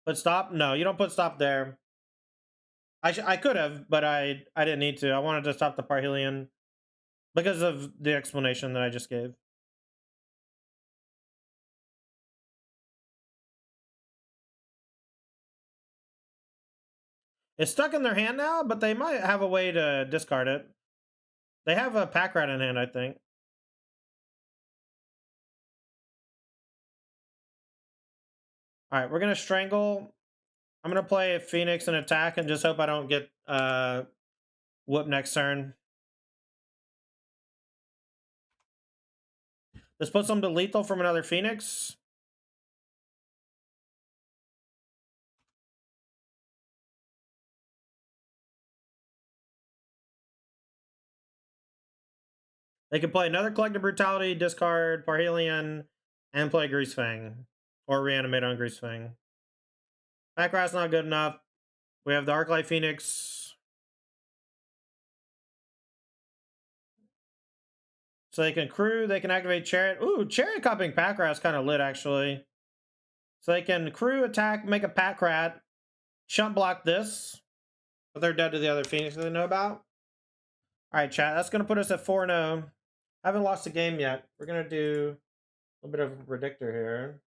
A: Put stop? No, you don't put stop there. I could have, but I didn't need to. I wanted to stop the Parhelion because of the explanation that I just gave. It's stuck in their hand now, but they might have a way to discard it. They have a pack rat in hand, I think. All right, we're gonna strangle. I'm gonna play a Phoenix and attack and just hope I don't get whoop next turn. Let's put some to lethal from another Phoenix. They can play another Collective Brutality, discard Parhelion, and play Grease Fang. Or reanimate on Grease Fang. Pack rat's not good enough. We have the Arclight Phoenix. So they can crew, they can activate Chariot. Ooh, Chariot copying pack rat's kind of lit, actually. So they can crew, attack, make a pack rat, shunt block this. But they're dead to the other Phoenix that they know about. Alright, chat, that's going to put us at 4-0. Haven't lost a game yet. We're going to do a little bit of a predictor here.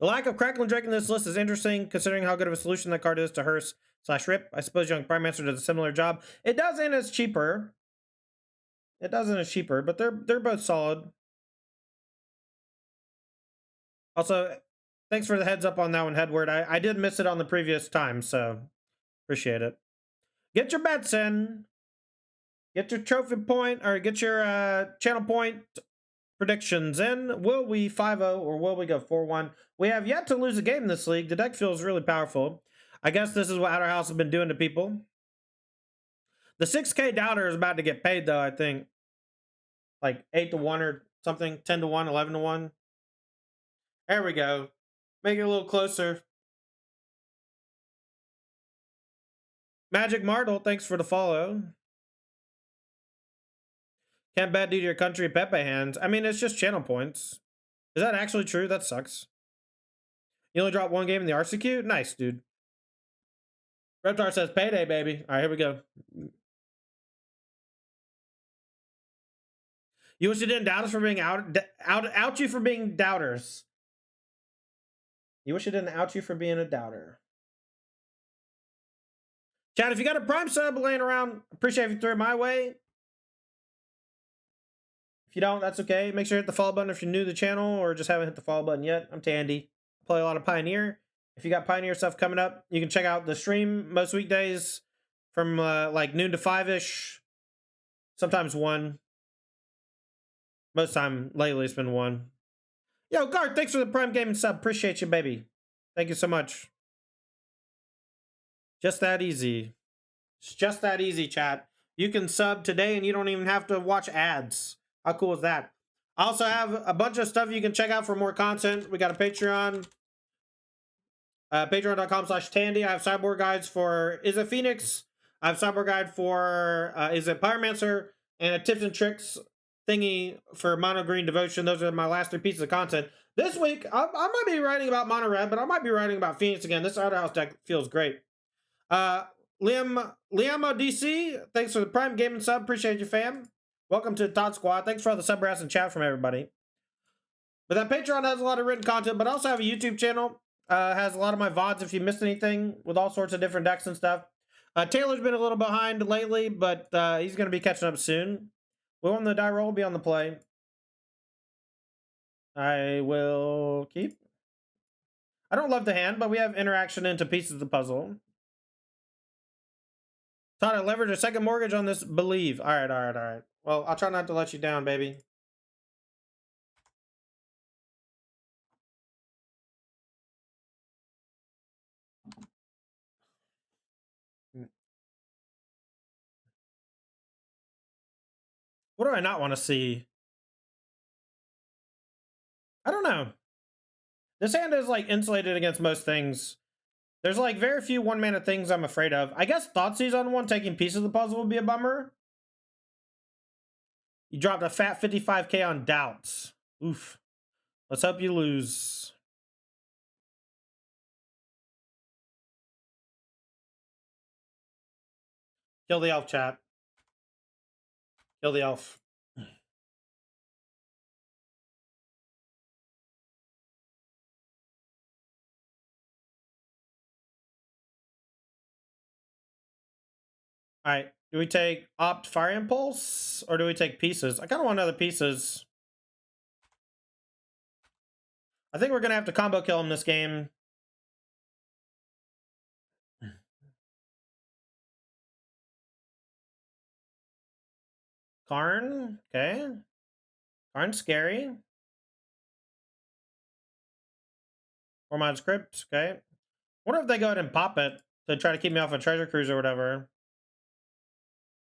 A: The lack of Crackling Drake in this list is interesting, considering how good of a solution that card is to Hearse/Rip. I suppose Young Prime Master does a similar job. It does, and it's cheaper. It does, and it's cheaper, but they're both solid. Also, thanks for the heads up on that one, Headward. I did miss it on the previous time, so appreciate it. Get your bets in. Get your trophy point, or get your channel point predictions in. Will we 5-0 or will we go 4-1? We have yet to lose a game in this league. The deck feels really powerful. I guess this is what Outer House has been doing to people. The 6K doubter is about to get paid, though, I think. Like 8-1 or something. 10-1, 11-1. There we go. Make it a little closer. Magic Martle, thanks for the follow. Can't bet due to your country Pepe hands. I mean, it's just channel points. Is that actually true? That sucks. You only dropped one game in the RCQ? Nice, dude. Reptar says payday, baby. All right, here we go. You wish you didn't doubt us for being out you for being doubters. You wish you didn't out you for being a doubter. Chad, if you got a Prime sub laying around, appreciate if you throw it my way. If you don't, that's okay. Make sure you hit the follow button if you're new to the channel or just haven't hit the follow button yet. I'm Tandy. I play a lot of Pioneer. If you got Pioneer stuff coming up, you can check out the stream most weekdays from like noon to 5-ish. Sometimes 1. Most time lately it's been 1. Yo, Garth, thanks for the Prime Gaming sub. Appreciate you, baby. Thank you so much. Just that easy. It's just that easy, chat. You can sub today and you don't even have to watch ads. How cool is that? I also have a bunch of stuff you can check out for more content. We got a Patreon. Patreon.com/Tandy. I have sideboard guides for Izzet Phoenix. I have sideboard guide for Izzet Pyromancer. And a tips and tricks thingy for Mono Green Devotion. Those are my last 3 pieces of content. This week, I might be writing about Mono Red, but I might be writing about Phoenix again. This Outer House deck feels great. Liamo DC, thanks for the Prime Gaming sub. Appreciate you, fam. Welcome to the Todd Squad. Thanks for all the sub and chat from everybody. But that Patreon has a lot of written content, but I also have a YouTube channel. Has a lot of my VODs if you missed anything with all sorts of different decks and stuff. Taylor's been a little behind lately, but he's going to be catching up soon. Will on the die roll be on the play. I will keep. I don't love the hand, but we have interaction into pieces of the puzzle. Todd, I leveraged a second mortgage on this believe. All right. Well, I'll try not to let you down, baby. What do I not want to see? I don't know. This hand is like insulated against most things. There's like very few one mana things I'm afraid of. I guess Thoughtseize on one taking pieces of the puzzle would be a bummer. You dropped a fat 55k on doubts. Oof. Let's hope you lose. Kill the elf, chat. Kill the elf. All right. Do we take Opt Fire Impulse or do we take Pieces? I kind of want other Pieces. I think we're going to have to combo kill him this game. Karn. Okay. Karn's scary. 4-mana script. Okay. Wonder if they go ahead and pop it to try to keep me off a treasure cruise or whatever.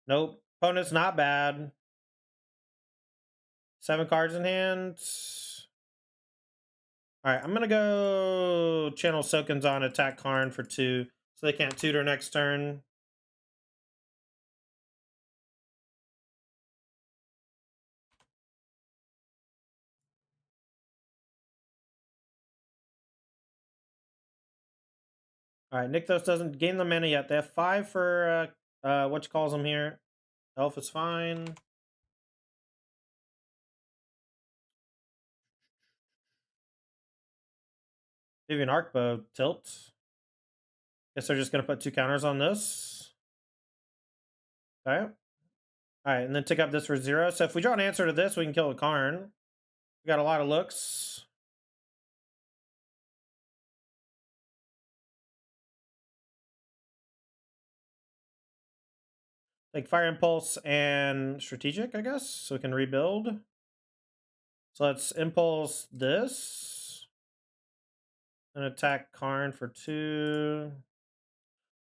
A: Nope. Opponent's not bad. 7 cards in hand. All right, I'm going to go channel Soken's on attack Karn for 2 so they can't tutor next turn. All right, Nykthos doesn't gain the mana yet. They have 5 for what you calls them here. Elf is fine. Vivian Arcbow tilt. Guess they're just going to put 2 counters on this. Okay. All right, and then take up this for 0. So if we draw an answer to this, we can kill a Karn. We got a lot of looks. Like Fire Impulse and Strategic, I guess, so we can rebuild. So let's Impulse this. And attack Karn for 2.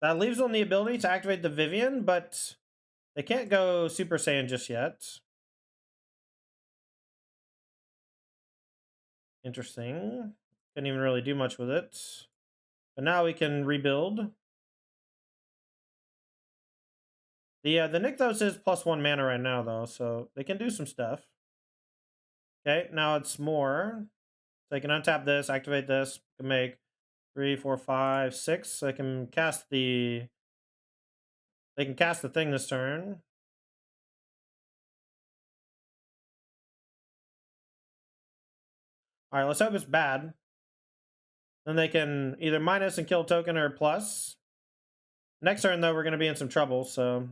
A: That leaves them the ability to activate the Vivian, but they can't go Super Saiyan just yet. Interesting. Couldn't even really do much with it. But now we can rebuild. The Nykthos is +1 mana right now, though, so they can do some stuff. Okay, now it's more. So they can untap this, activate this, can make 3, 4, 5, 6. So they can cast the thing this turn. All right, let's hope it's bad. Then they can either minus and kill a token or plus. Next turn, though, we're going to be in some trouble, so.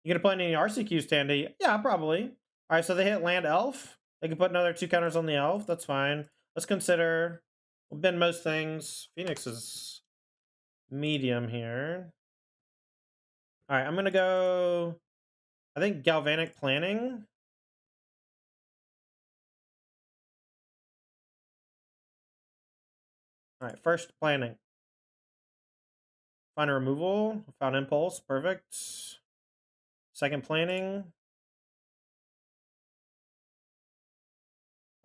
A: You going to play any RCQs, Tandy? Yeah, probably. All right, so they hit land elf. They can put another 2 counters on the elf. That's fine. Let's consider. We'll bend most things. Phoenix is medium here. All right, I'm going to go, I think, Galvanic Planning. All right, first planning. Find a removal. Found impulse. Perfect. Second planning.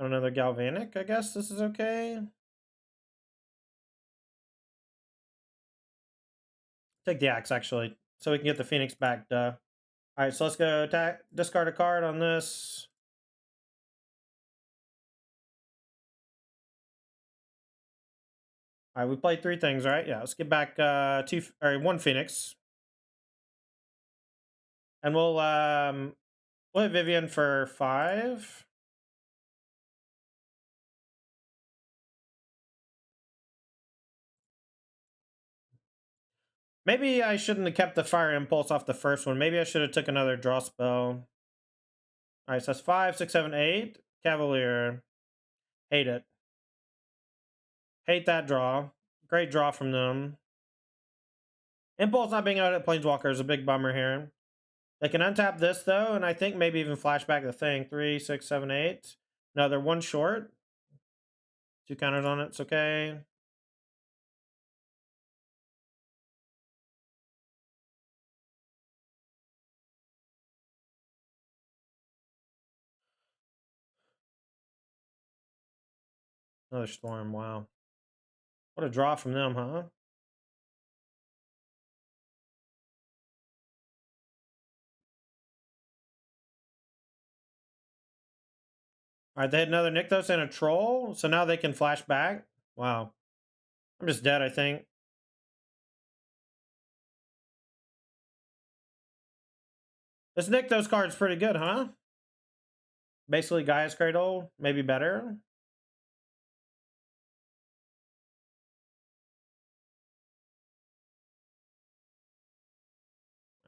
A: Another Galvanic, I guess this is okay. Take the axe, actually, so we can get the Phoenix back, duh. All right, so let's go attack, discard a card on this. All right, we played 3 things, right? Yeah, let's get back 1 Phoenix. And we'll hit Vivian for 5. Maybe I shouldn't have kept the Fire Impulse off the first one. Maybe I should have took another draw spell. All right, so that's 5, 6, 7, 8. Cavalier. Hate it. Hate that draw. Great draw from them. Impulse not being out at Planeswalker is a big bummer here. They can untap this, though, and I think maybe even flashback the thing. 3, 6, 7, 8. No, they're 1 short. 2 counters on it. It's okay. Another Storm. Wow. What a draw from them, huh? All right, they had another Nykthos and a Troll, so now they can flash back. Wow. I'm just dead, I think. This Nykthos card's pretty good, huh? Basically Gaia's Cradle, maybe better.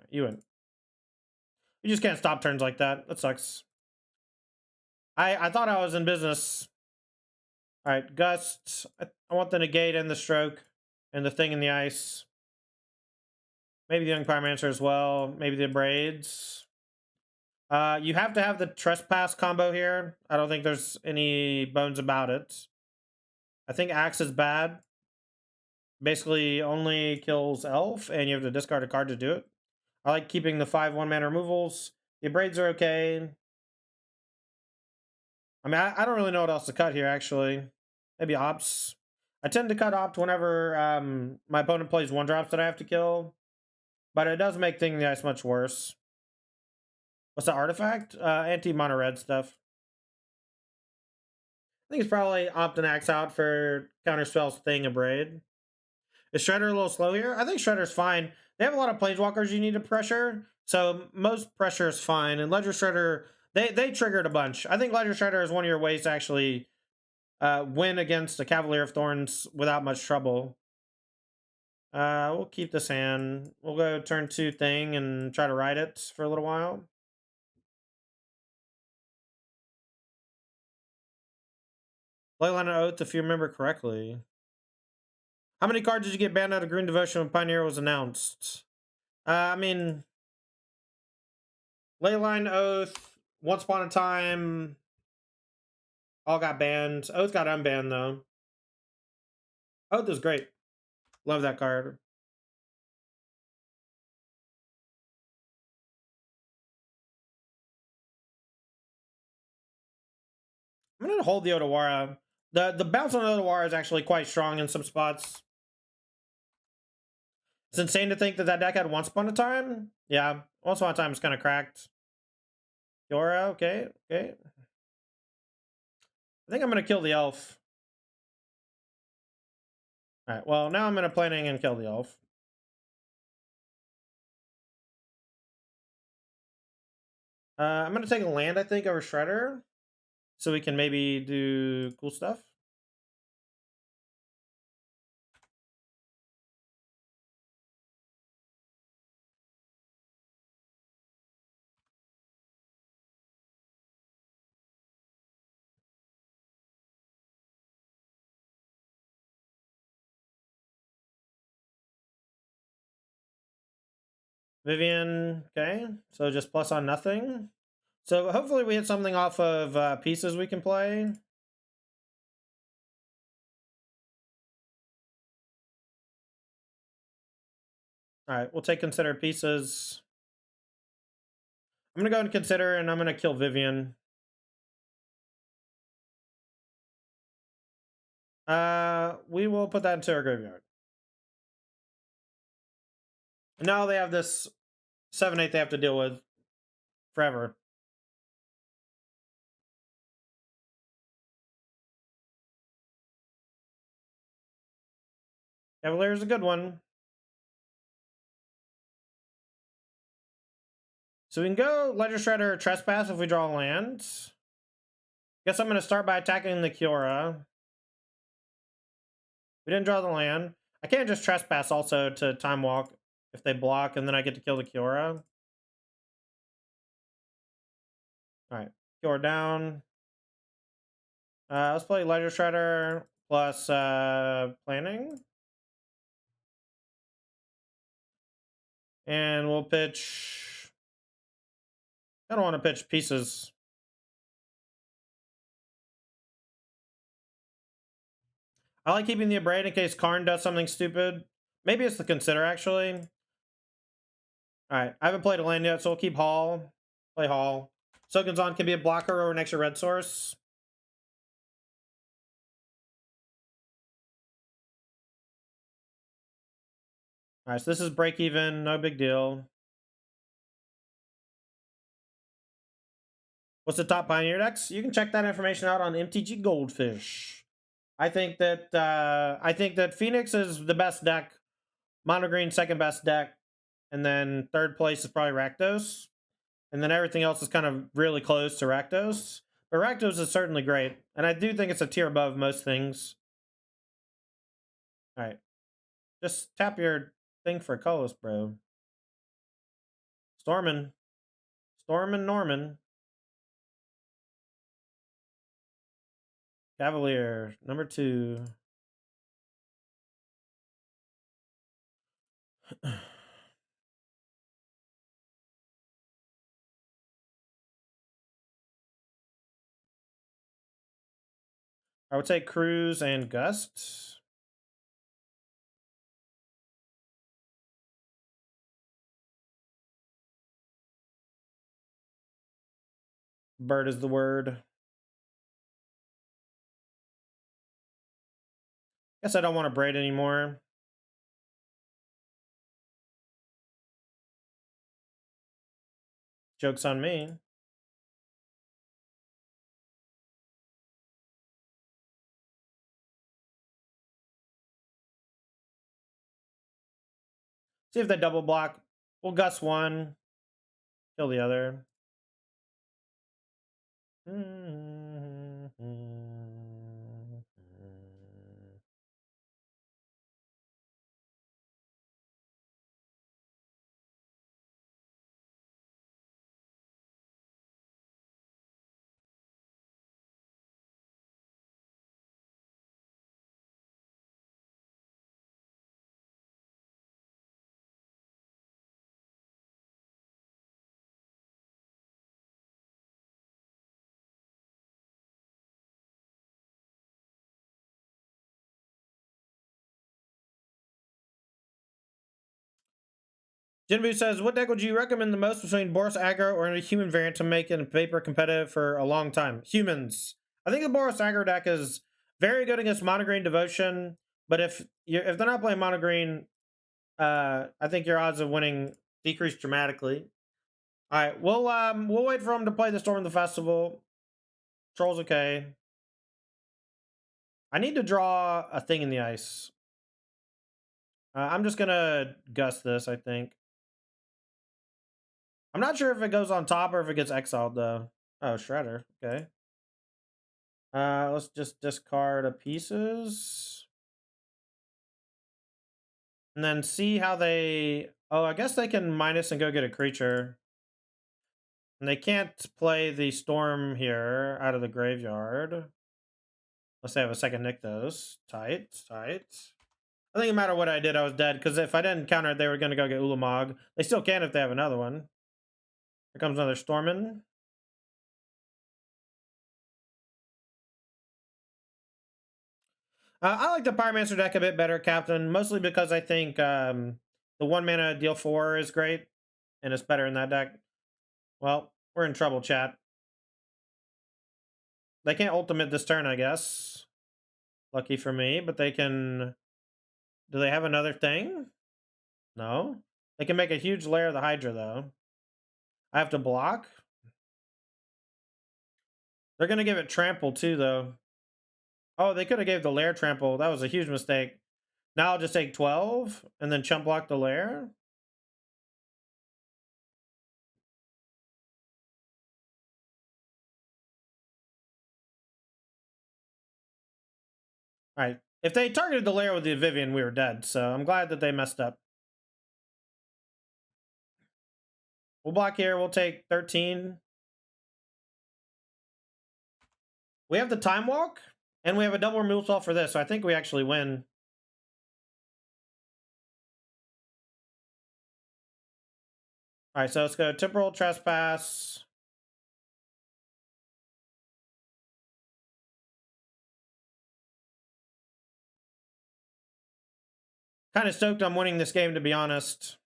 A: You win. You just can't stop turns like that. That sucks. I thought I was in business. All right, Gust. I want the negate and the stroke and the thing in the ice. Maybe the Young Pyromancer as well. Maybe the braids. You have to have the trespass combo here. I don't think there's any bones about it. I think Axe is bad. Basically only kills Elf, and you have to discard a card to do it. I like keeping the 5 1-mana removals. The braids are okay. I mean, I don't really know what else to cut here, actually. Maybe Ops. I tend to cut Opt whenever my opponent plays 1-drops that I have to kill. But it does make Thing in the Ice much worse. What's the artifact? Anti-mono red stuff. I think it's probably Opt and Axe out for counterspells Thing and Braid. Is Shredder a little slow here? I think Shredder's fine. They have a lot of Planeswalkers you need to pressure, so most pressure is fine. And Ledger Shredder, they triggered a bunch. I think Ledger Shredder is one of your ways to actually win against a Cavalier of Thorns without much trouble. We'll keep this hand. We'll go turn 2 Thing and try to ride it for a little while. Leyline of Oath, if you remember correctly. How many cards did you get banned out of Green Devotion when Pioneer was announced? I mean, Leyline Oath, Once Upon a Time, all got banned. Oath got unbanned, though. Oath is great. Love that card. I'm going to hold the Otawara. The bounce on Otawara is actually quite strong in some spots. It's insane to think that that deck had Once Upon a Time. Yeah, Once Upon a Time is kind of cracked. Yora, okay, okay. I think I'm going to kill the elf. All right, well, now I'm going to planning and kill the elf. I'm going to take a land, I think, over Shredder. So we can maybe do cool stuff. Vivian, okay. So just plus on nothing. So hopefully we hit something off of pieces we can play. All right, we'll take consider pieces. I'm going to go and consider, and I'm going to kill Vivian. We will put that into our graveyard. Now they have this 7/8 they have to deal with forever. Cavalier is a good one. So we can go Ledger Shredder Trespass if we draw land. Guess I'm going to start by attacking the Kiora. We didn't draw the land. I can't just Trespass also to Time Walk if they block, and then I get to kill the Kiora. Alright, Kiora down. Let's play Ledger Shredder plus Planning. And we'll pitch... I don't want to pitch pieces. I like keeping the Abrade in case Karn does something stupid. Maybe it's the Consider, actually. Alright, I haven't played a land yet, so we'll keep Hall. Play Hall. Sokinzon can be a blocker or an extra red source. Alright, so this is break even, no big deal. What's the top Pioneer decks? You can check that information out on MTG Goldfish. I think that Phoenix is the best deck. Mono Green second best deck, and then third place is probably Rakdos, and then everything else is kind of really close to Rakdos. But Rakdos is certainly great, and I do think it's a tier above most things. All right, just tap your thing for colors, bro. Stormin Norman. Cavalier number 2. I would say Cruise and Gust. Bird is the word. Guess I don't want to braid anymore. Joke's on me. See if they double block. We'll Gust one, kill the other. Jinbu says, what deck would you recommend the most between Boros Aggro or a human variant to make in paper competitive for a long time? Humans. I think the Boros Aggro deck is very good against Mono Green Devotion, but if they're not playing Mono Green, I think your odds of winning decrease dramatically. All right, we'll wait for him to play the Storm of the Festival. Troll's okay. I need to draw a thing in the ice. I'm just gonna Gust this, I think. I'm not sure if it goes on top or if it gets exiled, though. Oh, Shredder. Okay. Let's just discard a pieces. And then see how they... Oh, I guess they can minus and go get a creature. And they can't play the Storm here out of the graveyard. Unless they have a second Nykthos. Tight. I think no matter what I did, I was dead. Because if I didn't counter it, they were going to go get Ulamog. They still can if they have another one. Here comes another Stormin. I like the Pyromancer deck a bit better, Captain. Mostly because I think the 1 mana deal 4 is great. And it's better in that deck. Well, we're in trouble, chat. They can't ultimate this turn, I guess. Lucky for me, but they can... Do they have another thing? No. They can make a huge lair of the Hydra, though. I have to block? They're going to give it trample, too, though. Oh, they could have gave the lair trample. That was a huge mistake. Now I'll just take 12 and then chump block the lair. All right. If they targeted the lair with the Vivian, we were dead. So I'm glad that they messed up. We'll block here. We'll take 13. We have the time walk, and we have a double removal spell for this. So I think we actually win. All right, so let's go temporal trespass. Kind of stoked I'm winning this game, to be honest.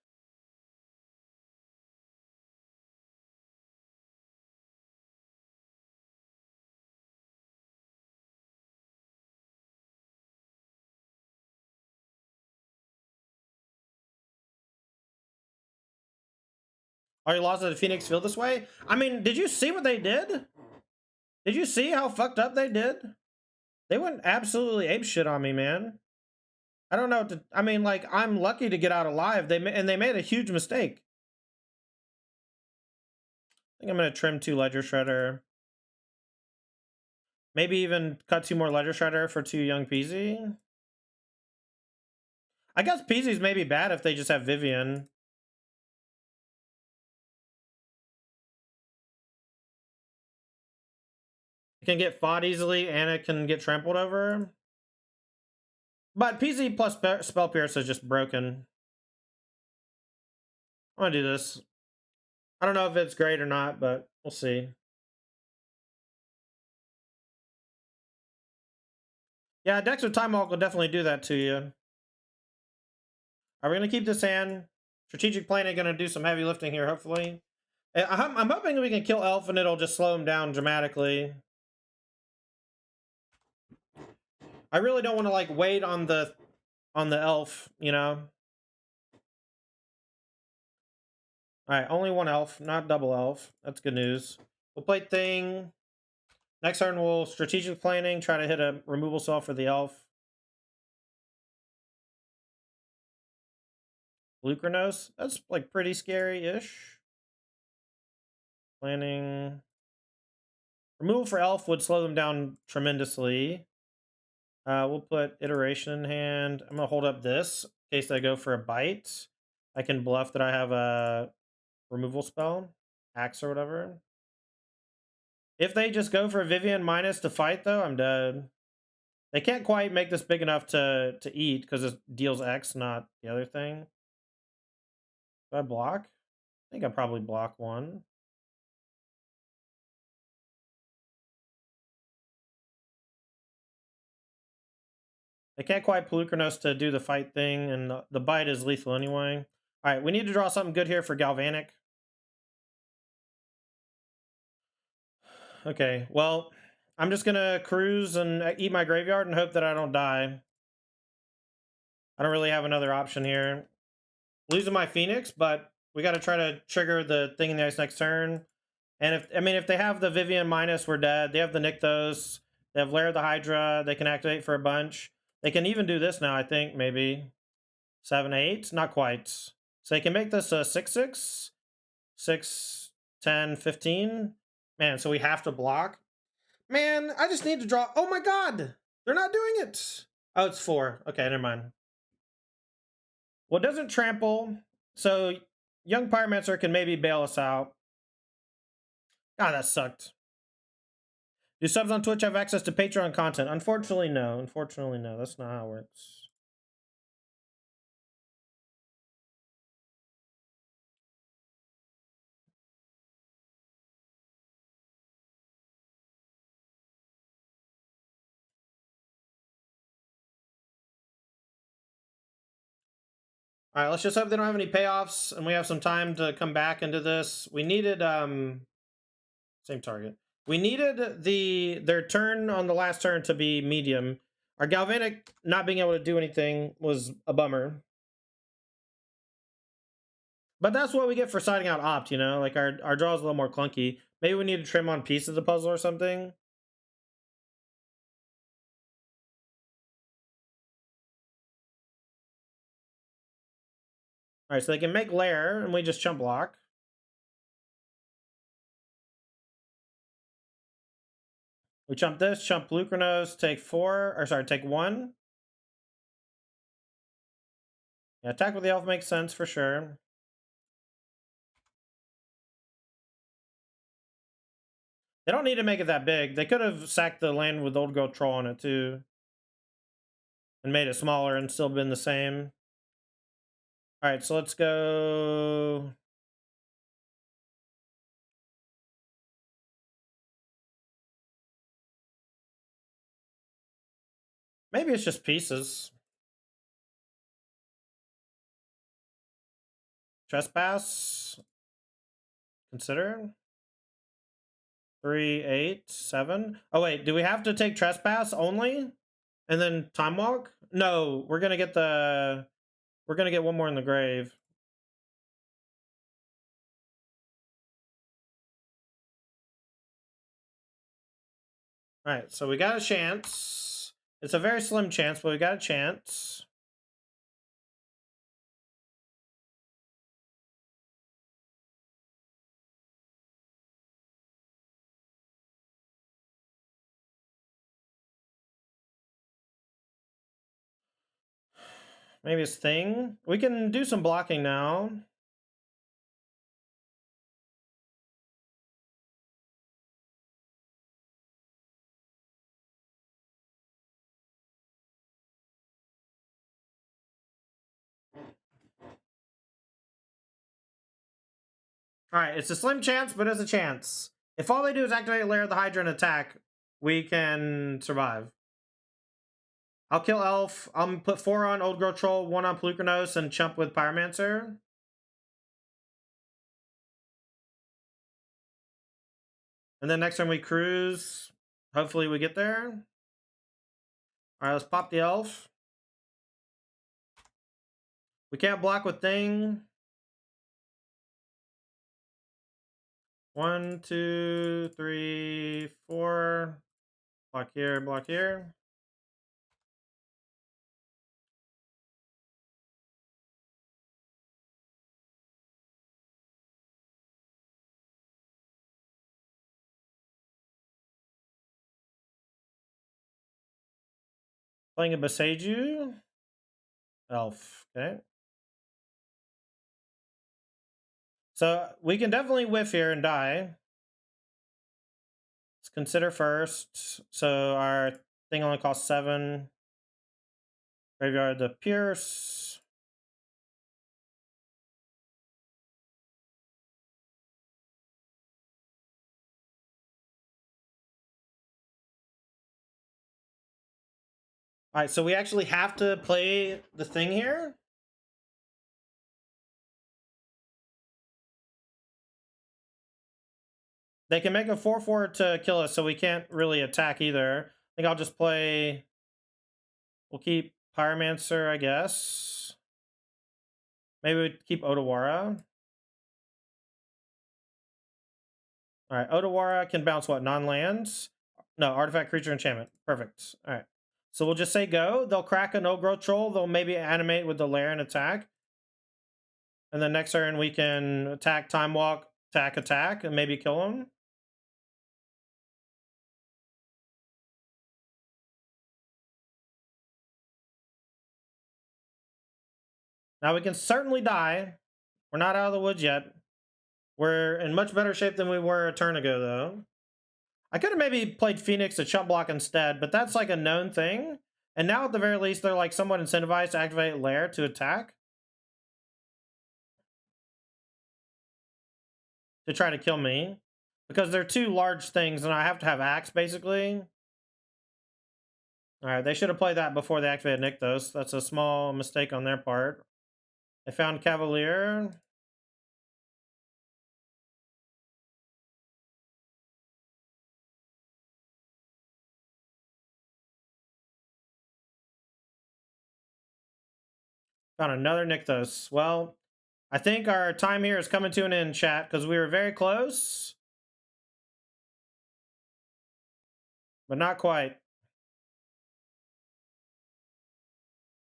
A: Are you lost at the Phoenix Field this way? I mean, did you see what they did? Did you see how fucked up they did? They went absolutely apeshit on me, man. I don't know what to... I mean, like, I'm lucky to get out alive. They made a huge mistake. I think I'm going to trim 2 Ledger Shredder. Maybe even cut 2 more Ledger Shredder for 2 young Peasy. I guess Peasy's maybe bad if they just have Vivian. It can get fought easily and it can get trampled over. But Peasy plus Spell Pierce is just broken. I'm gonna do this. I don't know if it's great or not, but we'll see. Yeah, decks with Time Walk will definitely do that to you. Are we gonna keep this hand? Strategic planning gonna do some heavy lifting here, hopefully. I'm hoping we can kill Elf and it'll just slow him down dramatically. I really don't want to like wait on the Elf, you know. All right, only 1 Elf, not double Elf. That's good news. We'll play Thing. Next turn, we'll strategic planning, try to hit a removal spell for the Elf. Lucranos, that's like pretty scary-ish. Planning. Removal for Elf would slow them down tremendously. We'll put Iteration in hand. I'm gonna hold up this in case they go for a bite. I can bluff that I have a removal spell, Axe or whatever. If they just go for Vivian minus to fight, though, I'm dead. They can't quite make this big enough to eat because it deals X, not the other thing. Do I block? I think I probably block 1. They can't quite Pelucranos to do the fight thing, and the bite is lethal anyway. All right, we need to draw something good here for Galvanic. Okay, well, I'm just gonna cruise and eat my graveyard and hope that I don't die. I don't really have another option here. Losing my Phoenix, but we got to try to trigger the thing in the ice next turn. And if they have the Vivian minus, we're dead. They have the Nykthos. They have Lair of the Hydra. They can activate for a bunch. They can even do this now, I think, maybe. 7, 8? Not quite. So they can make this a 6, 6. 6, 10, 15. Man, so we have to block. Man, I just need to draw. Oh my god! They're not doing it! Oh, it's 4. Okay, never mind. Well, it doesn't trample, so young Pyromancer can maybe bail us out. God, that sucked. Do subs on Twitch have access to Patreon content? Unfortunately, no. Unfortunately, no. That's not how it works. All right, let's just hope they don't have any payoffs and we have some time to come back into this. We needed same target. We needed their turn on the last turn to be medium. Our Galvanic not being able to do anything was a bummer. But that's what we get for siding out Opt, you know? Like, our draw is a little more clunky. Maybe we need to trim on pieces of the puzzle or something. Alright, so they can make lair, and we just chump block. We chump this, chump Lucranos, take 4, or sorry, take 1. Yeah, attack with the elf makes sense for sure. They don't need to make it that big. They could have sacked the land with Old Girl Troll on it too. And made it smaller and still been the same. Alright, so let's go. Maybe it's just pieces. Trespass. Consider. 3, 8, 7. Oh wait, do we have to take trespass only? And then time walk? No, we're gonna get one more in the grave. Alright, so we got a chance. It's a very slim chance, but we got a chance. Maybe it's thing. We can do some blocking now. Alright, it's a slim chance, but it's a chance. If all they do is activate Lair of the Hydra and attack, we can survive. I'll kill Elf. I'll put 4 on Old Girl Troll, 1 on Plukernos, and chump with Pyromancer. And then next time we cruise, hopefully we get there. Alright, let's pop the Elf. We can't block with Thing. 1, 2, 3, 4. Block here, block here. Playing a Beseiju. Elf, okay. So we can definitely whiff here and die. Let's consider first. So our thing only costs 7. Graveyard the Pierce. Alright, so we actually have to play the thing here. They can make a 4/4 to kill us, so we can't really attack either. I think I'll just play. We'll keep Pyromancer, I guess. Maybe we keep Otawara. Alright, Otawara can bounce what? Non-lands? No, artifact, creature, enchantment. Perfect. Alright. So we'll just say go. They'll crack a no-growth troll. They'll maybe animate with the lair and attack. And then next turn we can attack, time walk, attack, and maybe kill them. Now we can certainly die. We're not out of the woods yet. We're in much better shape than we were a turn ago, though. I could have maybe played Phoenix to chump block instead, but that's like a known thing. And now at the very least, they're like somewhat incentivized to activate Lair to attack. To try to kill me. Because they're 2 large things and I have to have Axe, basically. Alright, they should have played that before they activated Nykthos. That's a small mistake on their part. They found Cavalier. Found another Nykthos. Well, I think our time here is coming to an end, chat, because we were very close. But not quite.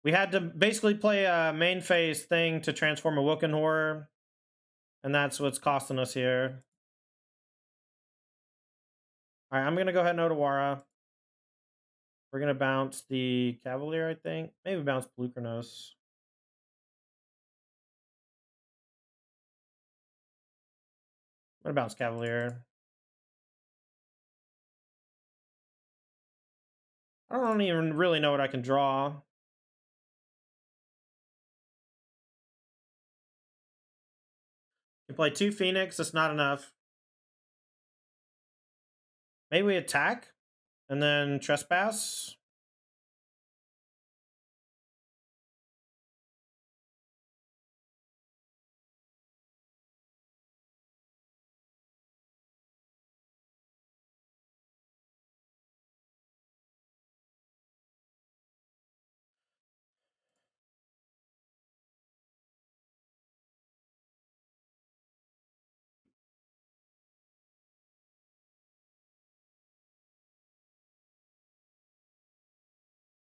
A: We had to basically play a main phase thing to transform a Woken Horror, and that's what's costing us here. All right, I'm gonna go ahead and Otawara. We're gonna bounce the Cavalier, I think. Maybe bounce Pelucranos. I'm gonna bounce Cavalier. I don't even really know what I can draw. You play 2 Phoenix, that's not enough. Maybe we attack and then trespass.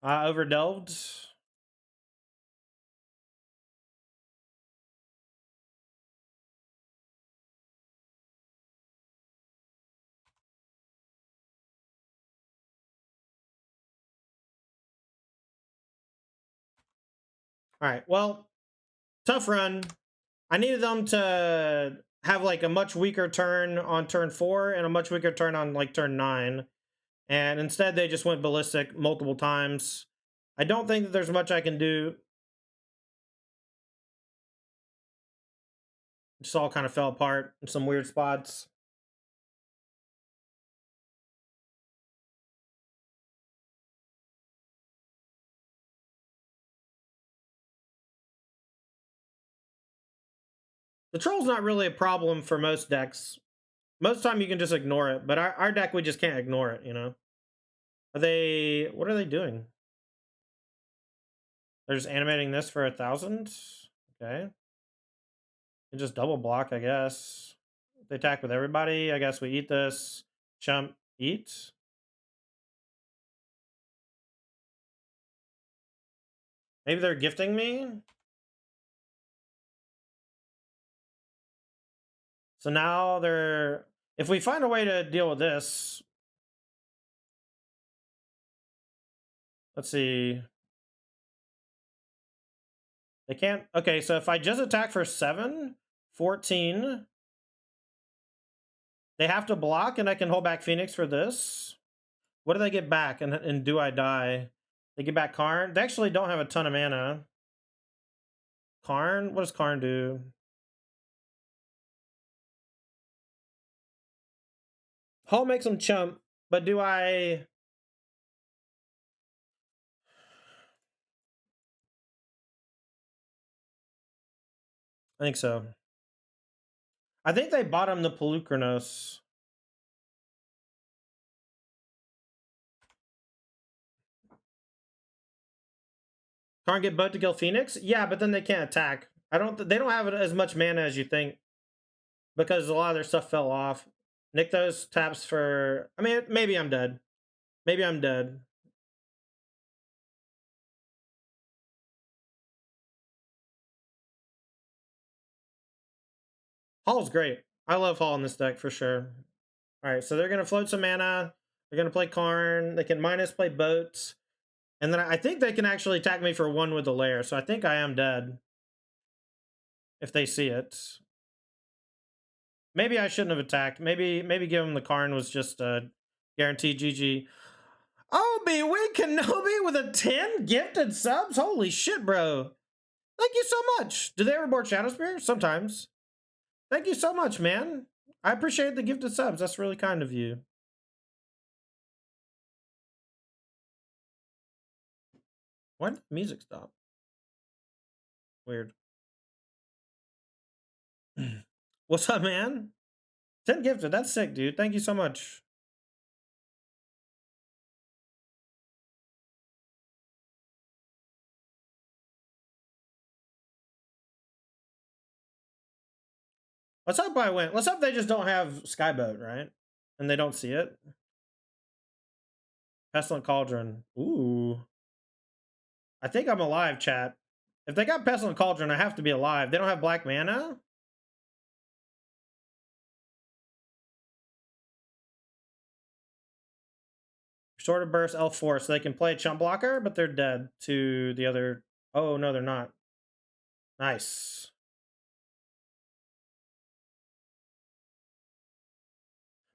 A: Overdelved. All right, well, tough run. I needed them to have like a much weaker turn on turn 4 and a much weaker turn on like turn 9. And instead they just went ballistic multiple times. I don't think that there's much I can do. Just all kind of fell apart in some weird spots. The troll's not really a problem for most decks. Most time you can just ignore it, but our deck, we just can't ignore it, you know? What are they doing? They're just animating this for 1,000? Okay. And just double block, I guess. If they attack with everybody, I guess we eat this. Chump, eat. Maybe they're gifting me? So now they're... If we find a way to deal with this... Let's see. They can't... Okay, so if I just attack for 7, 14... They have to block, and I can hold back Phoenix for this. What do they get back? And do I die? They get back Karn. They actually don't have a ton of mana. Karn? What does Karn do? Hull makes them chump, but do I... I think so. I think they bottom the Pelucranos. Can't get both to kill Phoenix? Yeah, but then they can't attack. They don't have as much mana as you think. Because a lot of their stuff fell off. Nykthos taps for... I mean, maybe I'm dead. Maybe I'm dead. Hall's great. I love Hall in this deck for sure. Alright, so they're going to float some mana. They're going to play Karn. They can minus play Boats. And then I think they can actually attack me for 1 with the lair. So I think I am dead. If they see it. Maybe I shouldn't have attacked. Maybe give him the Karn was just a guaranteed GG. Obi-Wan Kenobi with a 10 gifted subs? Holy shit, bro. Thank you so much. Do they ever board Shadowspear? Sometimes. Thank you so much, man. I appreciate the gifted subs. That's really kind of you. Why did the music stop? Weird. What's up, man? 10 gifted. That's sick, dude. Thank you so much. Let's hope I win. Let's hope they just don't have Skyboat, right? And they don't see it. Pestilent Cauldron. Ooh. I think I'm alive, chat. If they got Pestilent Cauldron, I have to be alive. They don't have black mana? Restorative Burst, L4, so they can play Chump Blocker, but they're dead to the other... Oh, no, they're not. Nice.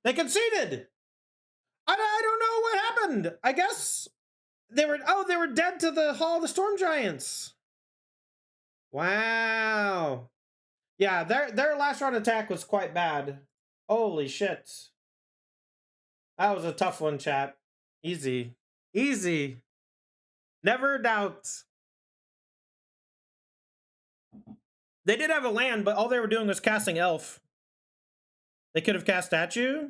A: They conceded! I don't know what happened. I guess they were dead to the Hall of the Storm Giants. Wow. Yeah, their last round attack was quite bad. Holy shit. That was a tough one, chat. Easy. Easy. Never doubt. They did have a land, but all they were doing was casting Elf. They could have cast Statue.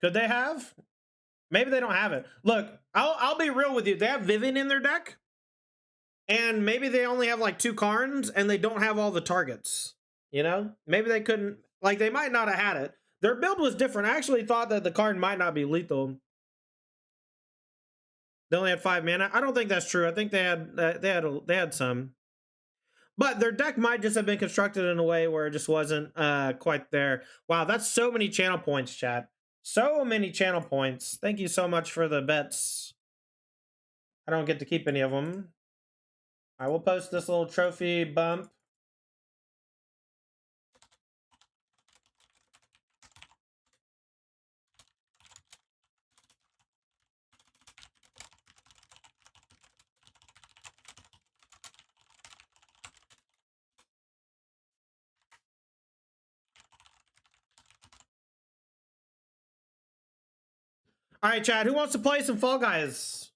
A: Could they have? Maybe they don't have it. Look, I'll be real with you. They have Vivian in their deck. And maybe they only have like 2 Karns and they don't have all the targets. You know? Maybe they couldn't... Like, they might not have had it. Their build was different. I actually thought that the Karn might not be lethal. They only had 5 mana. I don't think that's true. I think they had some. But their deck might just have been constructed in a way where it just wasn't quite there. Wow, that's so many channel points, chat. So many channel points. Thank you so much for the bets. I don't get to keep any of them. I will post this little trophy bump. All right, Chad, who wants to play some Fall Guys?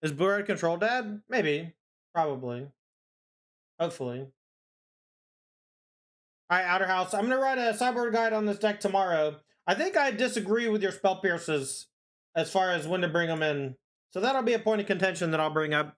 A: Is Blue Red Control dead? Maybe. Probably. Hopefully. Alright, Outer House. I'm gonna write a sideboard guide on this deck tomorrow. I think I disagree with your Spell Pierces as far as when to bring them in. So that'll be a point of contention that I'll bring up.